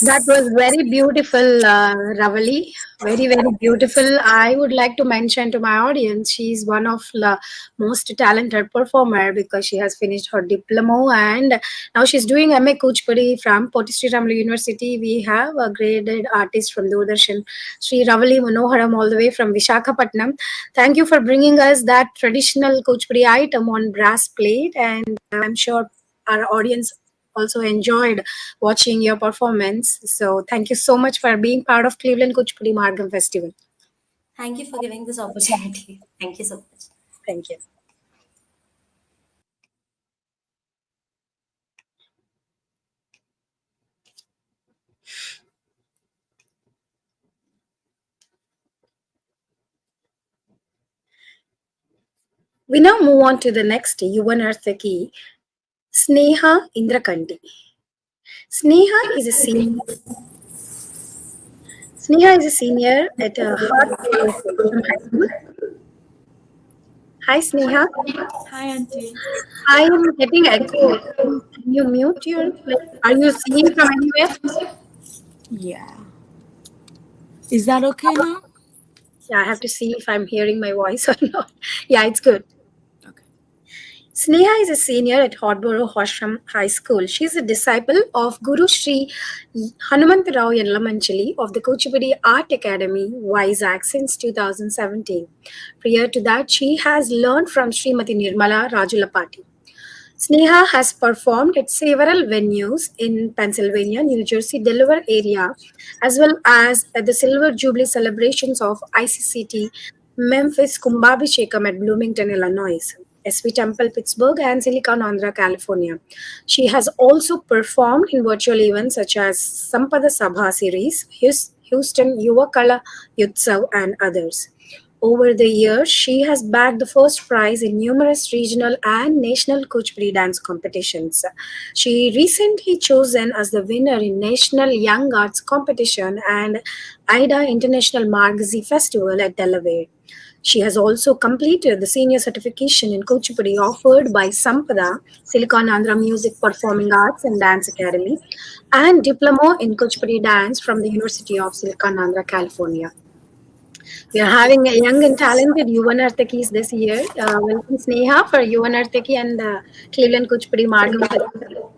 That was very beautiful, Ravali. Very, very beautiful. I would like to mention to my audience, she's one of the most talented performer because she has finished her diploma and now she's doing MA Kuchipudi from Potistri Ramlu University. We have a graded artist from Doordarshan, Sri Ravali Manoharam, all the way from Visakhapatnam. Thank you for bringing us that traditional Kuchipudi item on brass plate, and I'm sure our audience also enjoyed watching your performance. So thank you so much for being part of Cleveland Kuchipudi Margam Festival. Thank you for giving this opportunity. Thank you so much. Thank you. We now move on to the next Yuva Narthaki, Sneha Indrakanti. Sneha is a senior. Sneha is a senior at Harshita from high school. Hi, Sneha. Hi, Auntie. I am getting echo. Can you mute your? Like, are you singing from anywhere? Yeah. Is that okay now? Yeah, I have to see if I'm hearing my voice or not. Yeah, it's good. Okay. Sneha is a senior at Hotborough Hosham High School. She is a disciple of Guru Sree Hanumantarao Yalamanchali of the Kuchipudi Art Academy, Vizag, since 2017. Prior to that, she has learned from Srimati Nirmala Rajulapati. Sneha has performed at several venues in Pennsylvania, New Jersey, Delaware area, as well as at the Silver Jubilee celebrations of ICCT Memphis Kumbhabhishekam at Bloomington, Illinois, SV Temple, Pittsburgh, and Silicon, Andhra, California. She has also performed in virtual events such as Sampada Sabha series, Houston Yuva Kala Yutsav, and others. Over the years, she has bagged the first prize in numerous regional and national Kuchipudi dance competitions. She recently chosen as the winner in National Young Arts Competition and IDA International Margam Festival at Delaware. She has also completed the senior certification in Kuchipudi offered by Sampada, Silicon Andhra Music Performing Arts and Dance Academy, and diploma in Kuchipudi dance from the University of Silicon Andhra, California. We are having a young and talented Yuva Narthakis this year. Welcome Sneha for Yuva Narthaki and Cleveland Kuchipudi Margam-2024.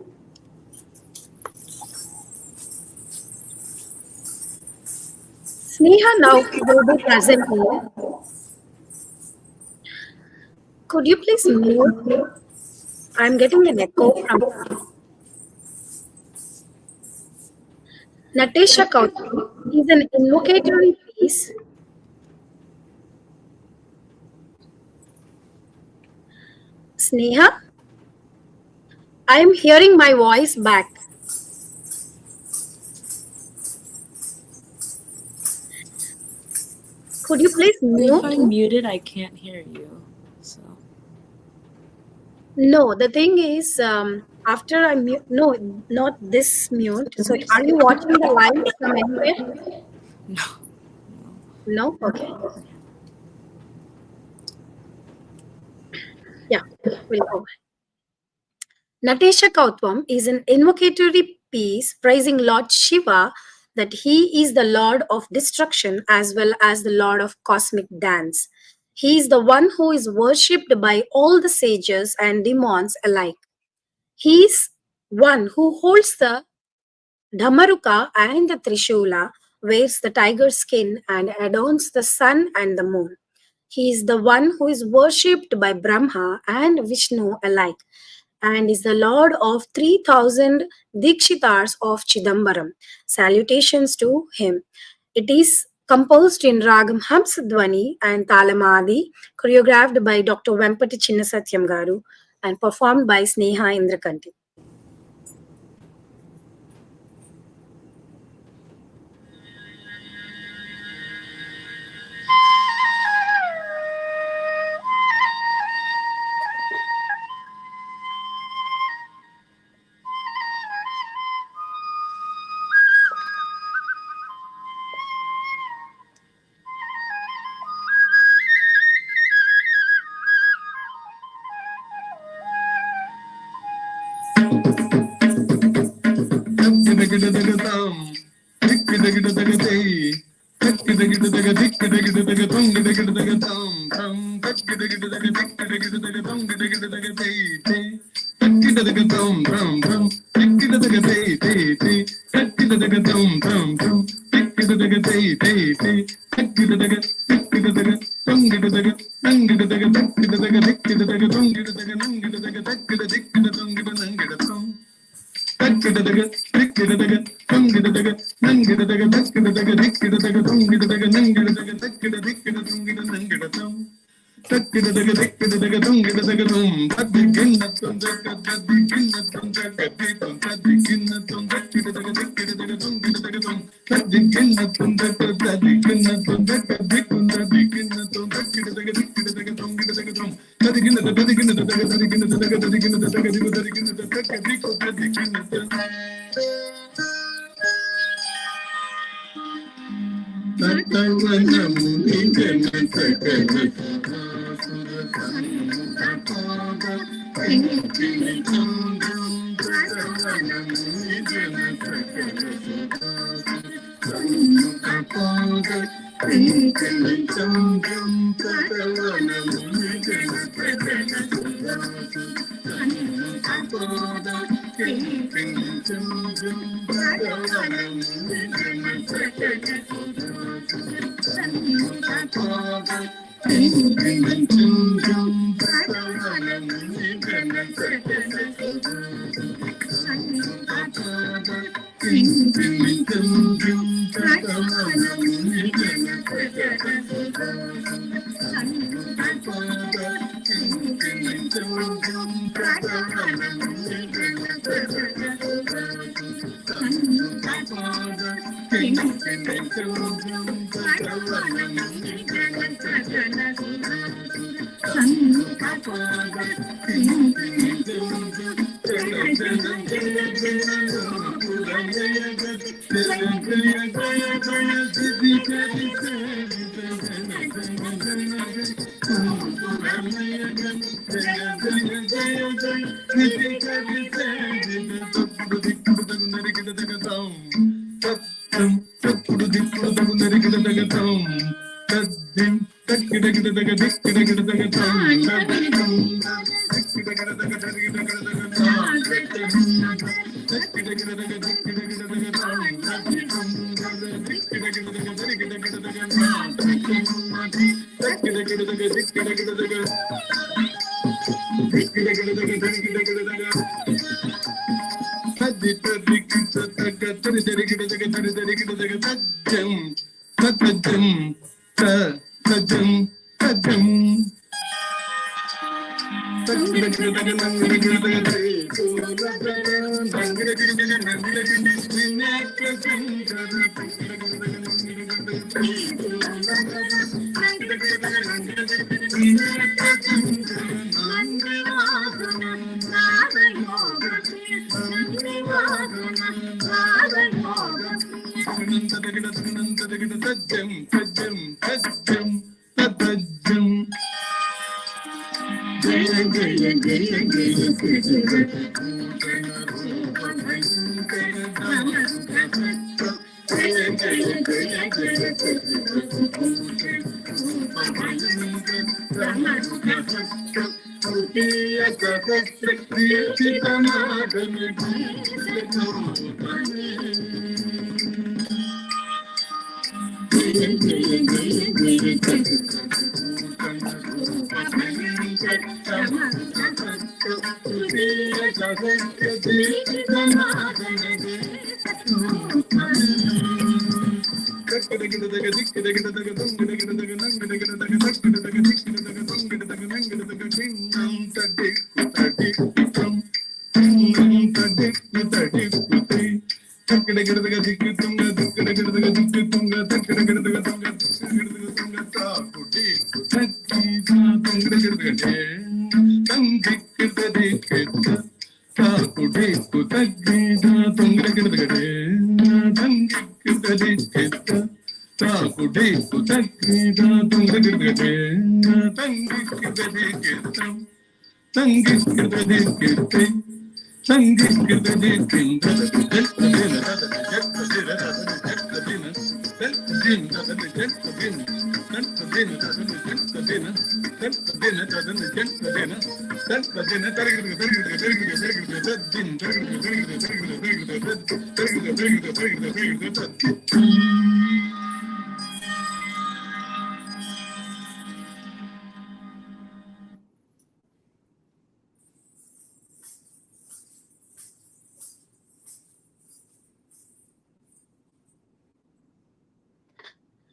Sneha now will be presenting. Could you please mute? I'm getting an echo from Natasha Kauti is an invocatory piece. Sneha, I am hearing my voice back. Could you please If I'm mute? muted, I can't hear you. So No, the thing is, after I mute, no, not this mute. So, are you watching the live from anywhere? no. No? Okay. Yeah, we'll go. Natasha Kautvam is an invocatory piece praising Lord Shiva that he is the Lord of destruction as well as the Lord of cosmic dance. He is the one who is worshipped by all the sages and demons alike. He is one who holds the Dhamaruka and the Trishula, wears the tiger skin and adorns the sun and the moon. He is the one who is worshipped by Brahma and Vishnu alike and is the Lord of 3,000 Dikshitars of Chidambaram. Salutations to him. It is composed in Ragam Hamsadwani and Talamadi, choreographed by Dr. Vempati Chinnasatyam Garu and performed by Sneha Indrakanti.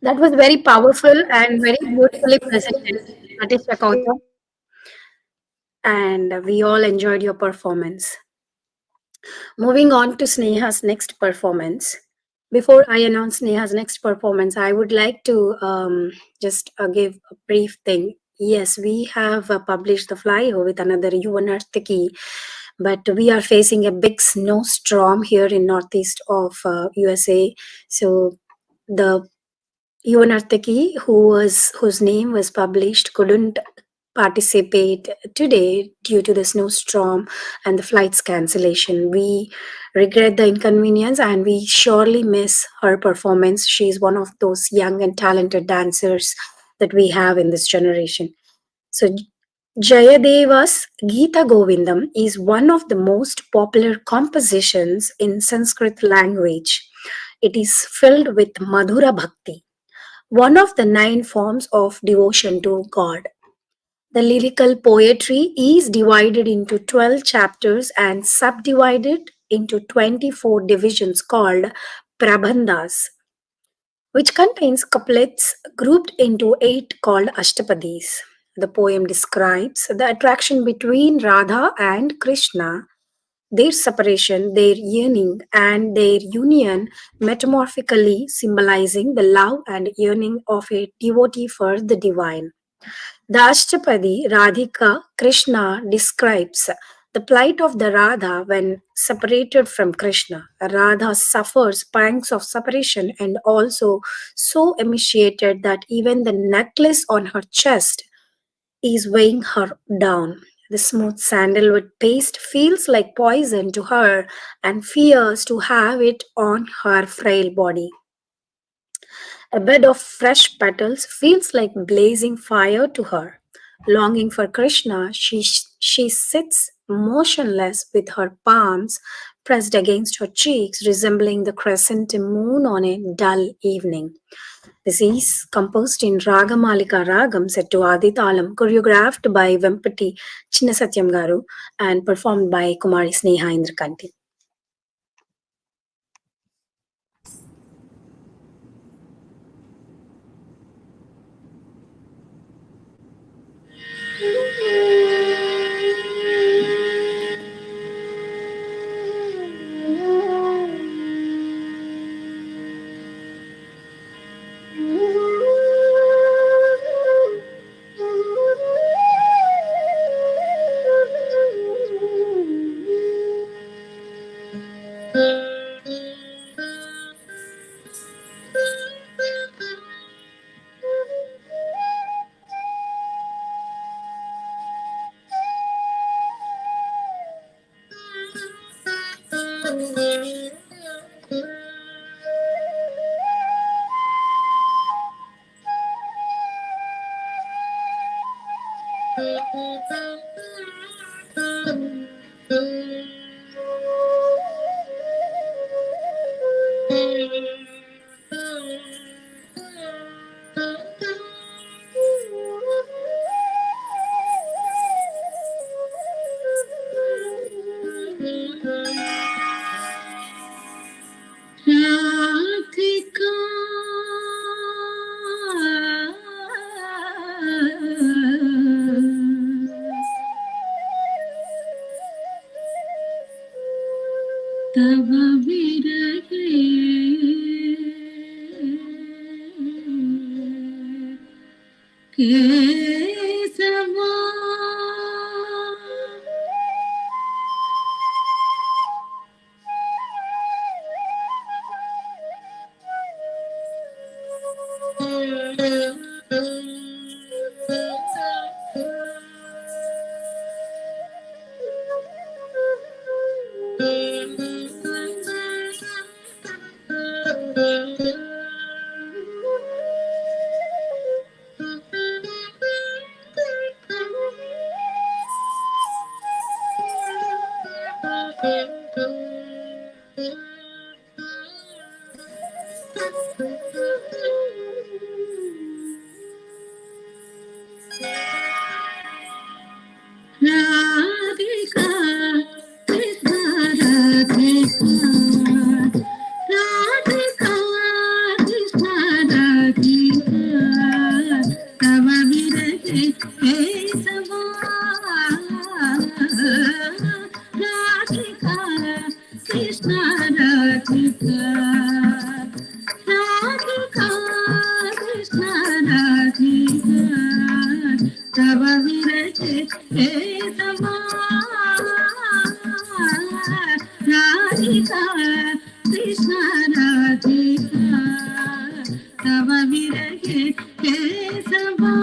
That was very powerful and very beautifully presented. Artist Kauta, and we all enjoyed your performance. Moving on to Sneha's next performance. Before I announce Sneha's next performance, I would like to just give a brief thing. Yes, we have published the flyer with another Yuva Narthaki, but we are facing a big snowstorm here in northeast of USA. So the Yuva Narthaki, whose name was published, couldn't participate today due to the snowstorm and the flight's cancellation. We regret the inconvenience and we surely miss her performance. She's one of those young and talented dancers that we have in this generation. So, Jayadeva's Gita Govindam is one of the most popular compositions in Sanskrit language. It is filled with Madhura Bhakti, one of the 9 forms of devotion to God. The lyrical poetry is divided into 12 chapters and subdivided into 24 divisions called prabandhas, which contains couplets grouped into 8 called ashtapadis. The poem describes the attraction between Radha and Krishna, their separation, their yearning, and their union, metamorphically symbolizing the love and yearning of a devotee for the divine. The Ashtapadi Radhika Krishna describes the plight of the Radha when separated from Krishna. Radha suffers pangs of separation and also so emaciated that even the necklace on her chest is weighing her down. The smooth sandalwood paste feels like poison to her and fears to have it on her frail body. A bed of fresh petals feels like blazing fire to her. Longing for Krishna, she sits motionless with her palms pressed against her cheeks, resembling the crescent moon on a dull evening. This is composed in Ragamalika Ragam set to Aditalam, choreographed by Vempati Chinnasatyam Garu and performed by Kumari Sneha Indrakanti. केशवा राधिका कृष्ण राधिका तव विरहे केशवा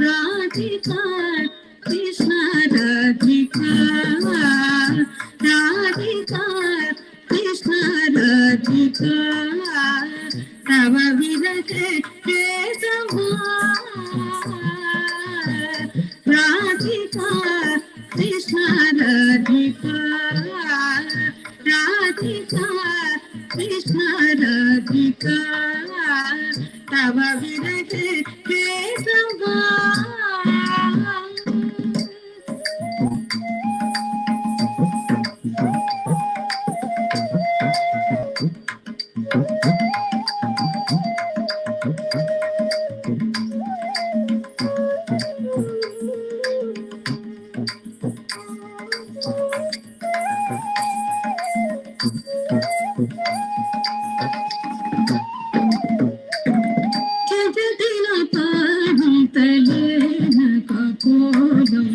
Radhika Krishna Radhika Krishna Radhika Radhika Krishna Radhika Tava Virage Kesava Jajatina Paditale Kapodam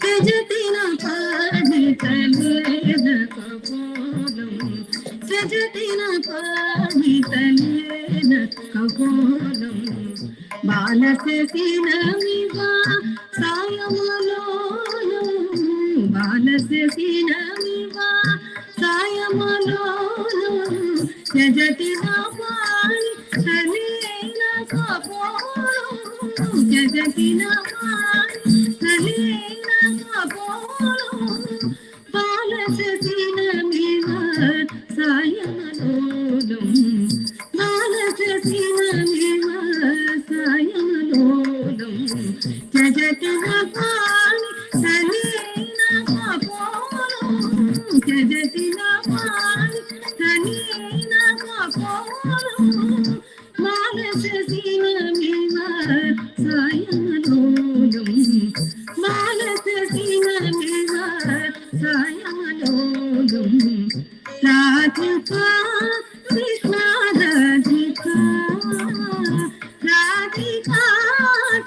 Jajatina Paditale Kapodam Jajatina Paditale Kapodam Balase Sinamiva Sayamalolum Balase Sinamiva Sayamalolum Jajatina Salina Kapolum Jajatina Salina Kapolum Balase Sinamiva Sayamalolum Balase Sinamiva Sayamalolum Jajatina Salina Kapolum Jajatina Salina Kapolum Balase Sinamiva Sayamalolum Balase Sinamiva Sayamalolum Radhika Krishna Radhika Radhika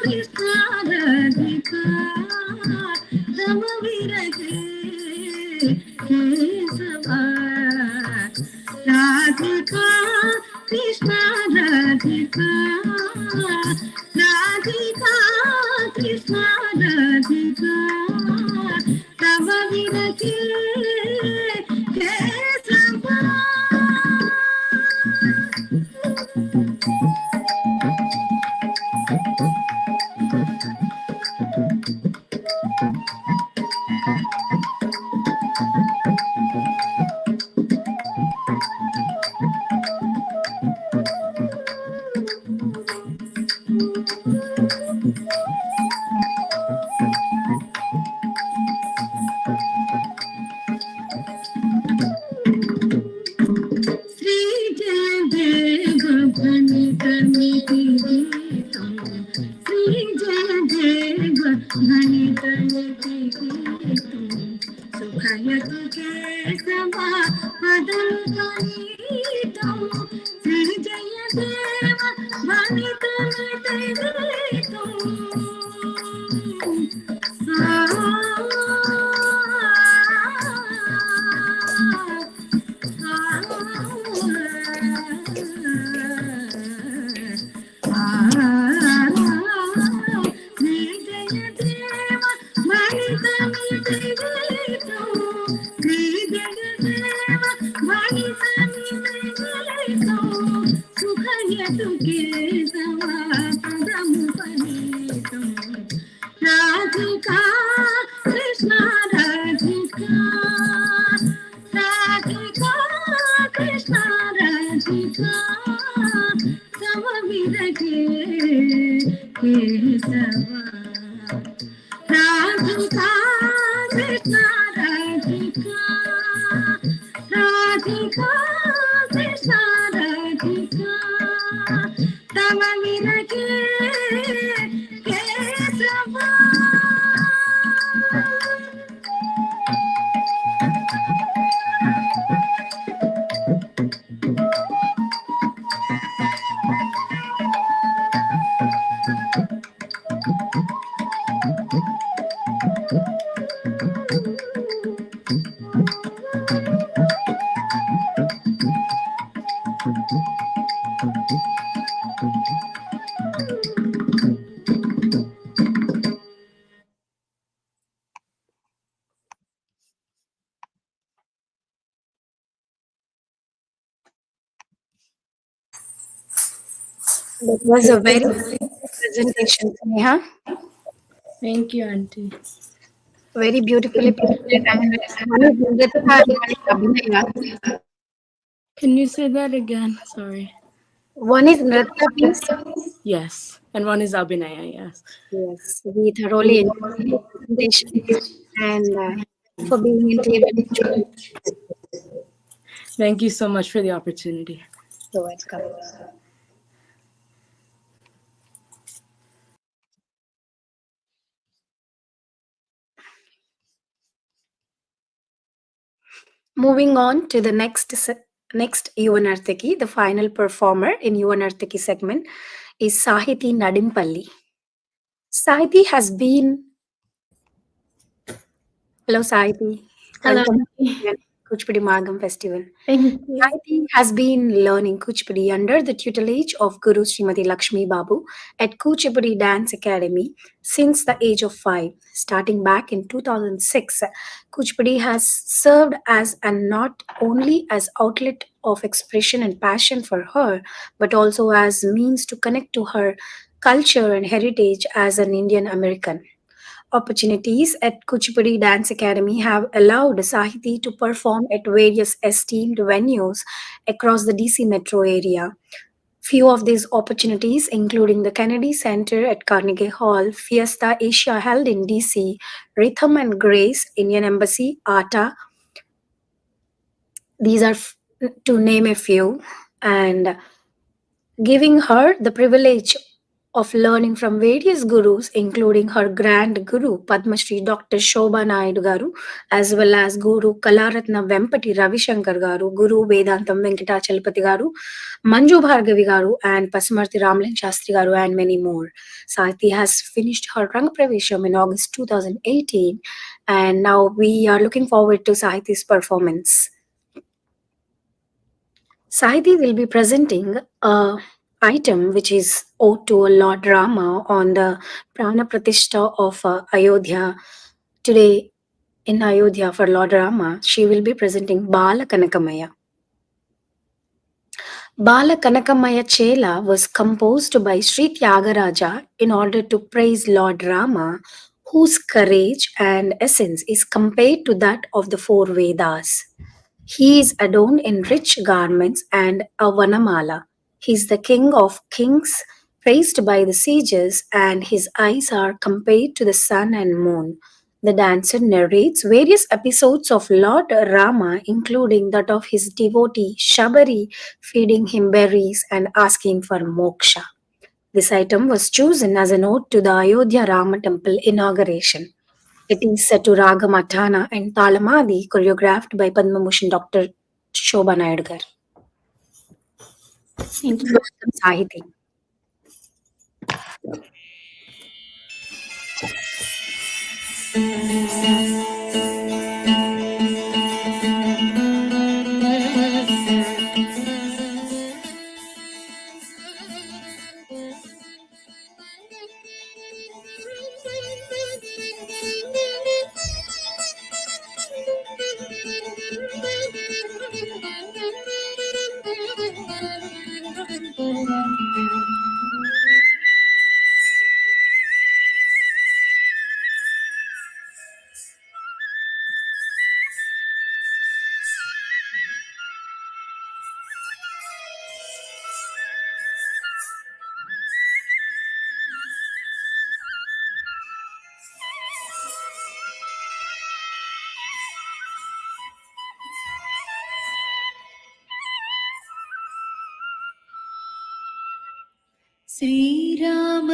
Krishna Radhika Tava Virage Kesava Radhika Krishna Radhika Radhika Krishna Radhika Tava Virage Kesava Sree Jayadeva Bhanitanithi Geetam Sree Jayadeva Bhanitanithi Geetam Sukhayatu Kesava Padantanitam Sree Jayadeva Bhanitanithi Geetam Radhika Krishna Radhika Radhika Krishna Radhika Tava Virage Kesava Radhika Krishna Radhika Radhika Krishna Radhika Tava Virage Kesava That was a very good presentation, Sneha. Thank you, Auntie. Very beautifully presented. One is Nritya and one is Abhinaya. Can you say that again? Sorry. One is Nritya, please. Yes. And one is Abhinaya, yes. Yes, we thoroughly enjoyed the presentation and for being in Cleveland Kuchipudi. Thank you so much for the opportunity. You're welcome. Moving on to the next Yuva Narthaki, the final performer in Yuva Narthaki segment is Sahiti Nadimpalli. Sahiti has been Hello, Sahiti. Hello. Welcome to Kuchipudi Margam Festival. Thank you. Sahiti has been learning Kuchipudi under the tutelage of Guru Srimati Lakshmi Babu at Kuchipudi Dance Academy since the age of 5. Starting back in 2006, Kuchipudi has served as and not only as outlet of expression and passion for her, but also as means to connect to her culture and heritage as an Indian American. Opportunities at Kuchipudi Dance Academy have allowed Sahiti to perform at various esteemed venues across the DC metro area. Few of these opportunities, including the Kennedy Center at Carnegie Hall, Fiesta Asia held in DC, Rhythm and Grace, Indian Embassy, ATA, these are to name a few, and giving her the privilege of learning from various gurus, including her grand guru, Padma Shri Dr. Shobha Naidu Garu, as well as Guru Kalaratna Vempati Ravishankar Garu, Guru Vedantam Venkatachalapati Garu, Manju Bhargavi Garu, and Pasumarthi Ramlin Shastri Garu, and many more. Sahiti has finished her Rangapravesham in August 2018, and now we are looking forward to Sahiti's performance. Sahiti will be presenting a item which is ode to Lord Rama on the Prana Pratishtha of Ayodhya. Today in Ayodhya for Lord Rama, she will be presenting Bala Kanakamaya. Bala Kanakamaya Chela was composed by Sri Tyagaraja in order to praise Lord Rama, whose courage and essence is compared to that of the four Vedas. He is adorned in rich garments and a vanamala. He is the king of kings, praised by the sages, and his eyes are compared to the sun and moon. The dancer narrates various episodes of Lord Rama, including that of his devotee Shabari feeding him berries and asking for moksha. This item was chosen as an ode to the Ayodhya Rama temple inauguration. It is set to Raga Matana and Talamadi, choreographed by Padma Bhushan Dr. Shobha Naidu garu. Thank you. Welcome, Sahiti.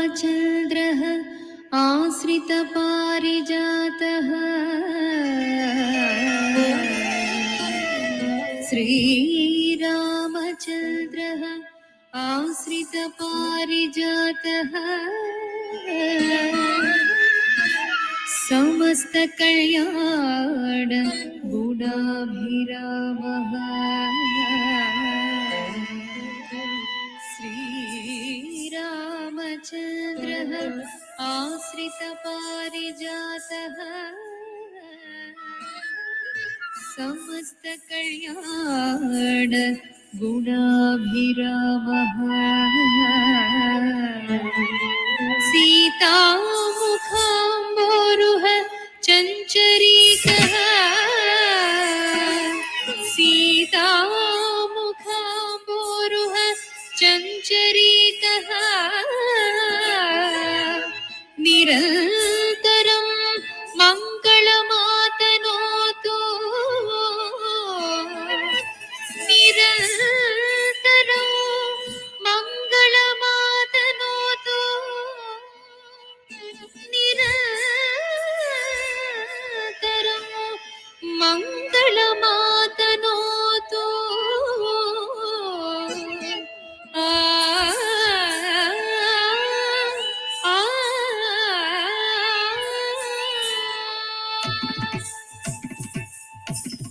श्रीरामचन्द्रः आश्रितपारिजातः श्रीरामचन्द्रः आश्रितपारिजातः समस्तकल्याण गुणाभिरामः श्रीरामचन्द्रः आश्रितपारिजातः समस्तकल्याण गुणाभिरामः सीतामुखाम्बोरुह चञ्चरीकः सीतामुखाम्बोरुह चञ्चरीकः निरन्तरं मङ्गलमातनोतु निरन्तरं मङ्गलमातनोतु निरन्तरं मङ्गलमातनोतु आ आ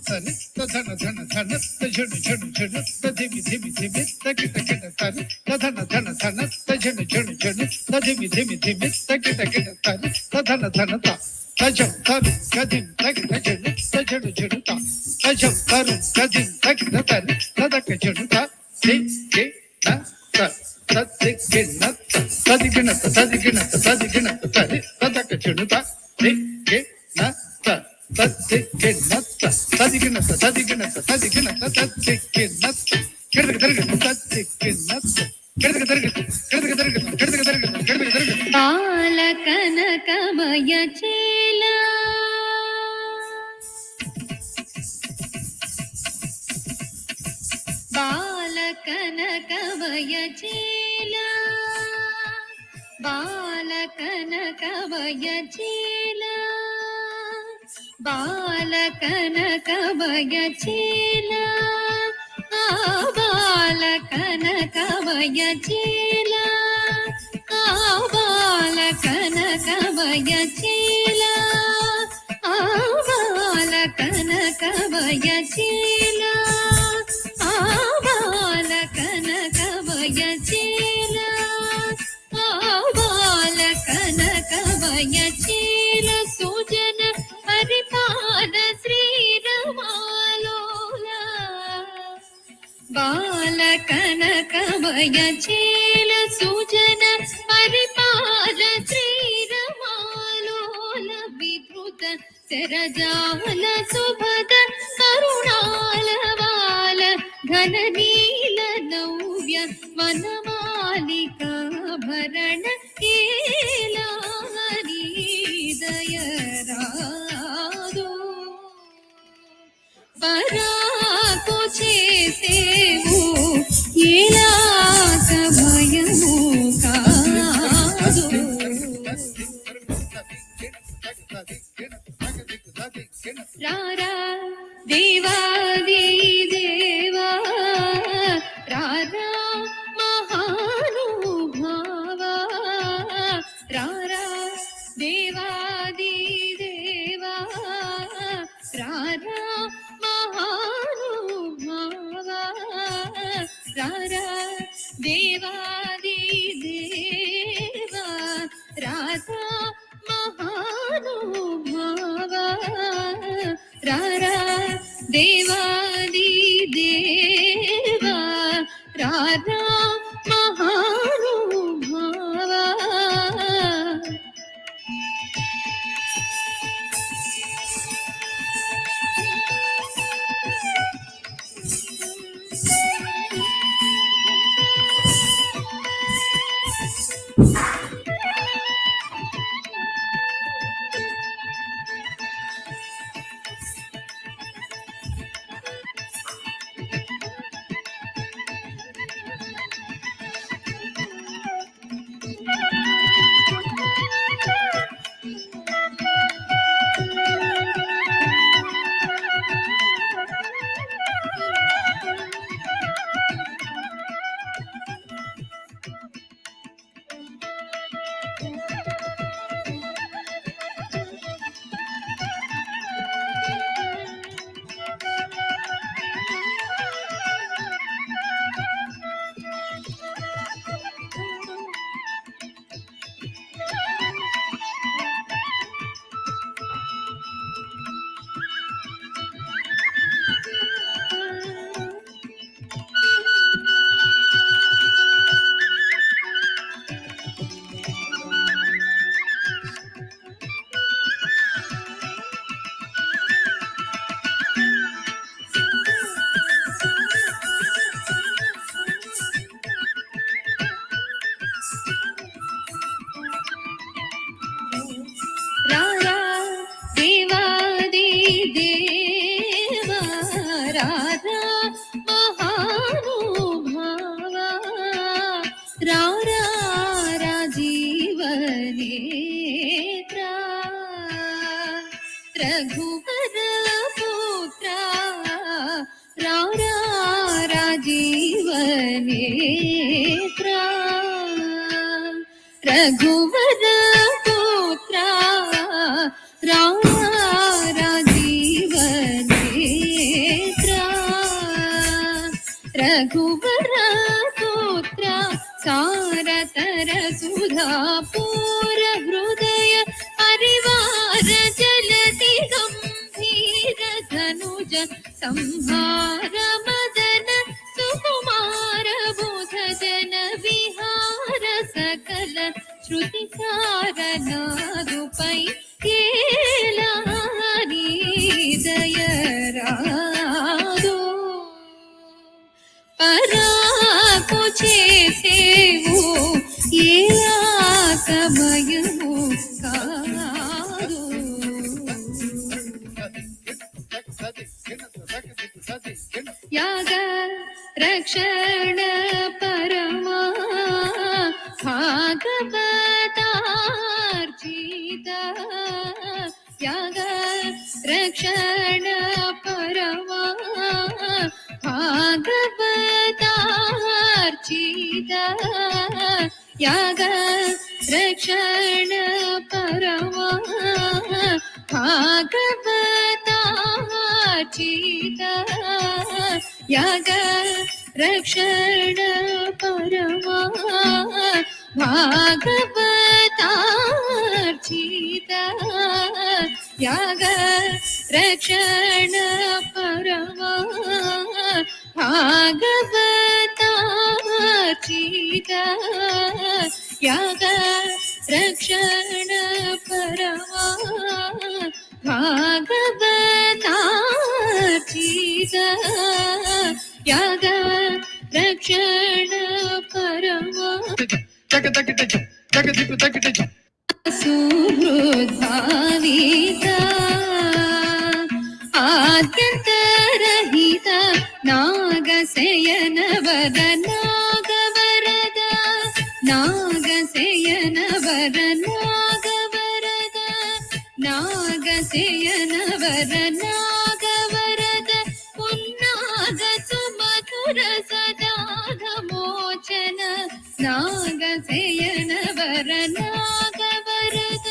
धन धन धन झण झण झण धिमि धिमि धिमि तकिट kit तन धन धन धन झण झण झण धिमि धिमि धिमि तकिट किट तन धन धन ता तजम तर गदिम तकिट झण झण झण ता तजम तर गदिम तकिट तन तदक झण ता ति के न त तदिगिनत तदिगिनत तदिगिनत तदिगिनत तदि तदक झण ता ति के न त तदिगिनत तदिगिनत तदिगिनत तदिगिनत तदिगिनत కిడదక దరగత తదిగినత కిడదక దరగత కిడదక దరగత కిడదక దరగత కిడదక దరగత బాలకనకమయ చేల బాలకనకమయ చేల బాలకనకమయ చేల బాలకనకమయ చేల ఆ బాలకనకమయ చేల ఆ బాలకనకమయ చేల ఆ బాలకనకమయ చేల ఆ బాలకనకమయ చేల ఆ బాలకనకమయ చేల సుజన పరిపాల శ్రీరమాలోలా బాలకనకమయ చేల సుజన పరిపాల శ్రీరమాలోల విధృత శరజాల సుభద కరుణాల వాల ఘన నీల నవ్య వనమాలికాభరణ కేలారి దయరాదు పరాకు చేసేవు ఎలాక భయము కాదు రారా దేవాది దేవా రారా మహానుభావా రారా దేవాది దేవా రారా మహానుభావా రారా దేవాది దేవా రారా మహానుభావా రారా దేవాది దేవా రారా మహానుభావా रघुवर पुत्रा राजीव नेत्रा रघुवर पुत्रा सारतर सुधा पूर हृदय परिवार जलति गंभीर धनुज संहार मदन सुकुमार बुध जन विहार सकल श्रुति सारनादुपै केलानी दय रादो पराको చేసేవు ఏలా సమయము కాదు యాగ రక్షణ పరమా భాగవతార్చిత యాగ రక్షణ పరమా भागवतार्चित याग रक्षण परमा भागवतार्चित याग रक्षण परमा भागवतार्चित याग रक्षण परमा भागवतार्चित याग रक्षण परमा भागवतार्चित याग रक्षण परमा सुहृद्भाविता आद्यन्तरहित नागशयन वर नागवरद नागशयन वर नागवरद नागशयन वर नागवरद उन्नाग सुमधुर सदाघमोचन नागशयन वर नागवरद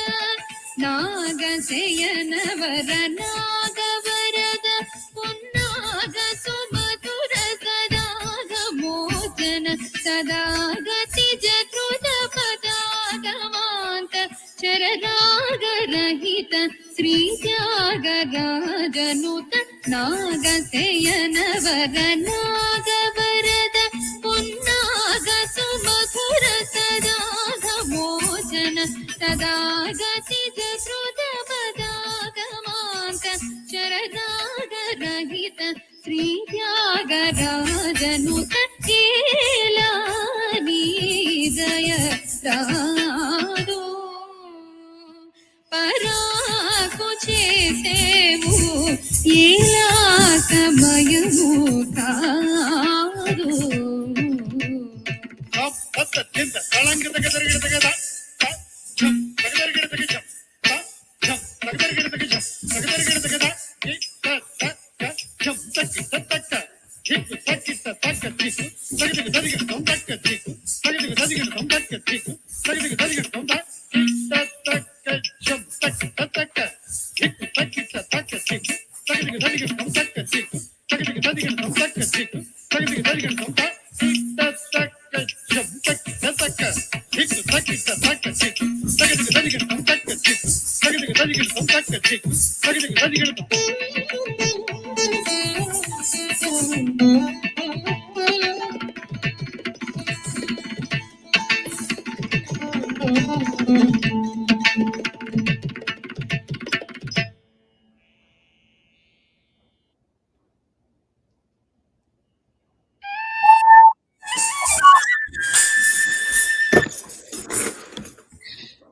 नागशयन वर नागवरद उन्नाग सुमधुर सदाघमोचन सदागतिज कृत पदागमान्त चररागरहित श्रीत्यागराजनुत नागशयन वर नागवरद उन्नाग सुमधुर सदाघमोचन सदागतिज कृत पदागमान्त चररागरहित श्रीत्यागराजनुत केलानी दय रादो పరాకు చేసేవు ఎలా సమయము కాదు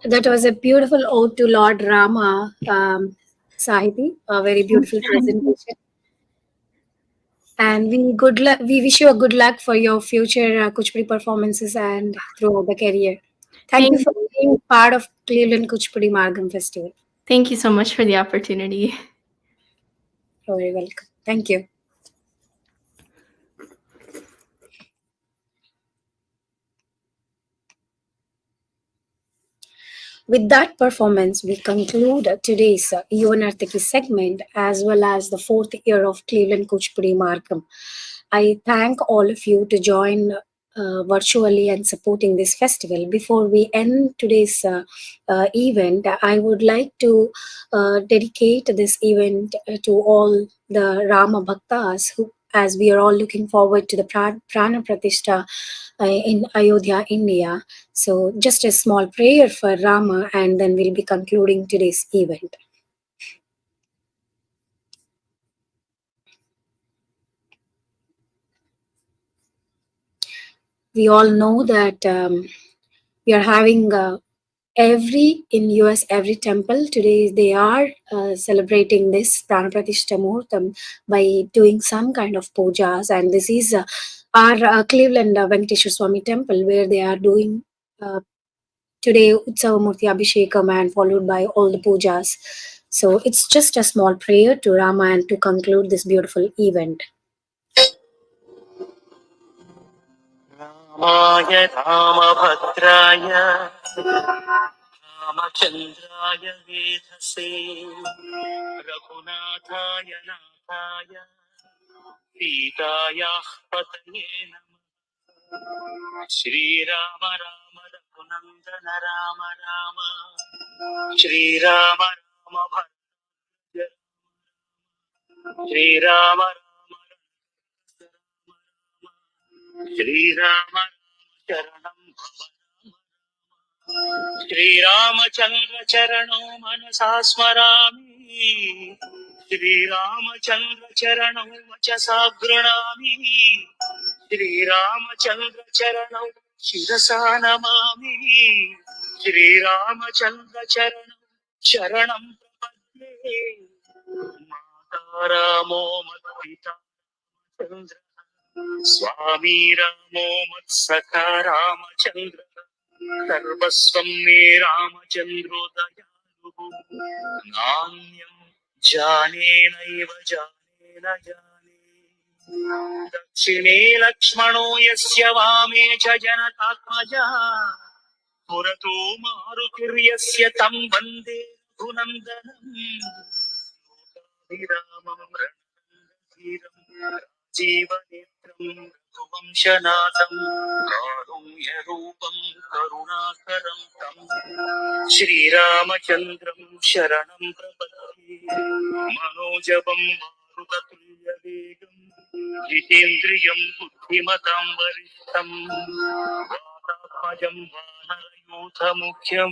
That was a beautiful ode to Lord Rama, Sahiti. A very beautiful presentation. And we wish you a good luck for your future Kuchipudi performances and throughout the career. Thank you for being part of Cleveland Kuchipudi Margam Festival. Thank you so much for the opportunity. You're very welcome. Thank you. With that performance, we conclude today's Yuva Narthaki segment as well as the fourth year of Cleveland Kuchipudi Margam. I thank all of you to join virtually and supporting this festival. Before we end today's event, I would like to dedicate this event to all the Rama Bhaktas who, as we are all looking forward to the Prana Pratishtha in Ayodhya, India. So, just a small prayer for Rama, and then we'll be concluding today's event. We all know that we are having in US every temple today they are celebrating this Prana Pratishtha Muhurtam by doing some kind of pujas, and this is our Cleveland Venkateshwar Swami temple where they are doing today Utsavamurti Abhishekam and followed by all the pujas. So it's just a small prayer to Rama and to conclude this beautiful event. रामाय रामभद्राय रामचन्द्राय वेधसे रघुनाथाय नाथाय सीतायाः पतये नमः श्रीराम राम रघुनन्दन राम राम श्रीराम राम भद्र श्रीराम राम श्रीराम शरणं श्रीरामचन्द्र चरणो मनसा स्मरामि श्रीरामचन्द्र चरणौ वचसा गृह्णामि श्रीरामचन्द्र चरणौ शिरसा नमामि श्रीरामचन्द्र चरणौ शरणं प्रपद्ये माता रामो मत्पिता चन्द्र स्वामी रामो मत्सखा रामचन्द्र सर्वस्वं मे रामचन्द्रो दयालुः नान्यं जाने नैव जाने न जाने दक्षिणे लक्ष्मणो यस्य वामे च जनकात्मजा पुरतो मारुतिर्यस्य तं वन्दे रघुनन्दनम् रामं रणधीरं जीवनेत्रं रघुवंशनाथं कारुण्यरूपं करुणाकरं तं श्रीरामचन्द्रं शरणं प्रपद्ये मनोजवं मारुततुल्यवेगं जितेन्द्रियं बुद्धिमतां वरिष्ठं वातात्मजं वानरयूथमुख्यं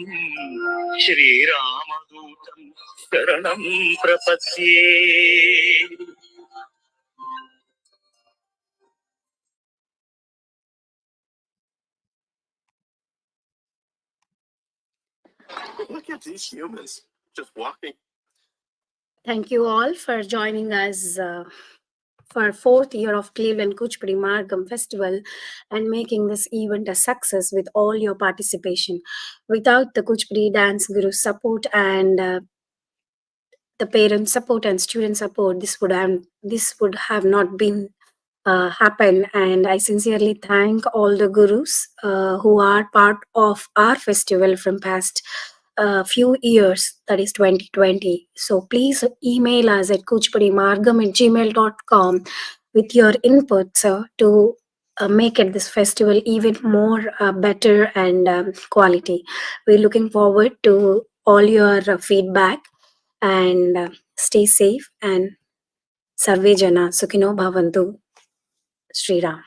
श्रीरामदूतं शरणं प्रपद्ये Look at these humans just walking. Thank you all for joining us for fourth year of Cleveland Kuchipudi Margam Festival and making this event a success with all your participation. Without the Kuchipudi Dance Guru support and the parent support and student support, this would have not been happen. And I sincerely thank all the gurus who are part of our festival from past few years, that is 2020. So please email us at kuchipudimargam@gmail.com with your inputs to make it this festival even more better and quality. We're looking forward to all your feedback, and stay safe and sarve jana sukhino bhavantu. Sree Ram.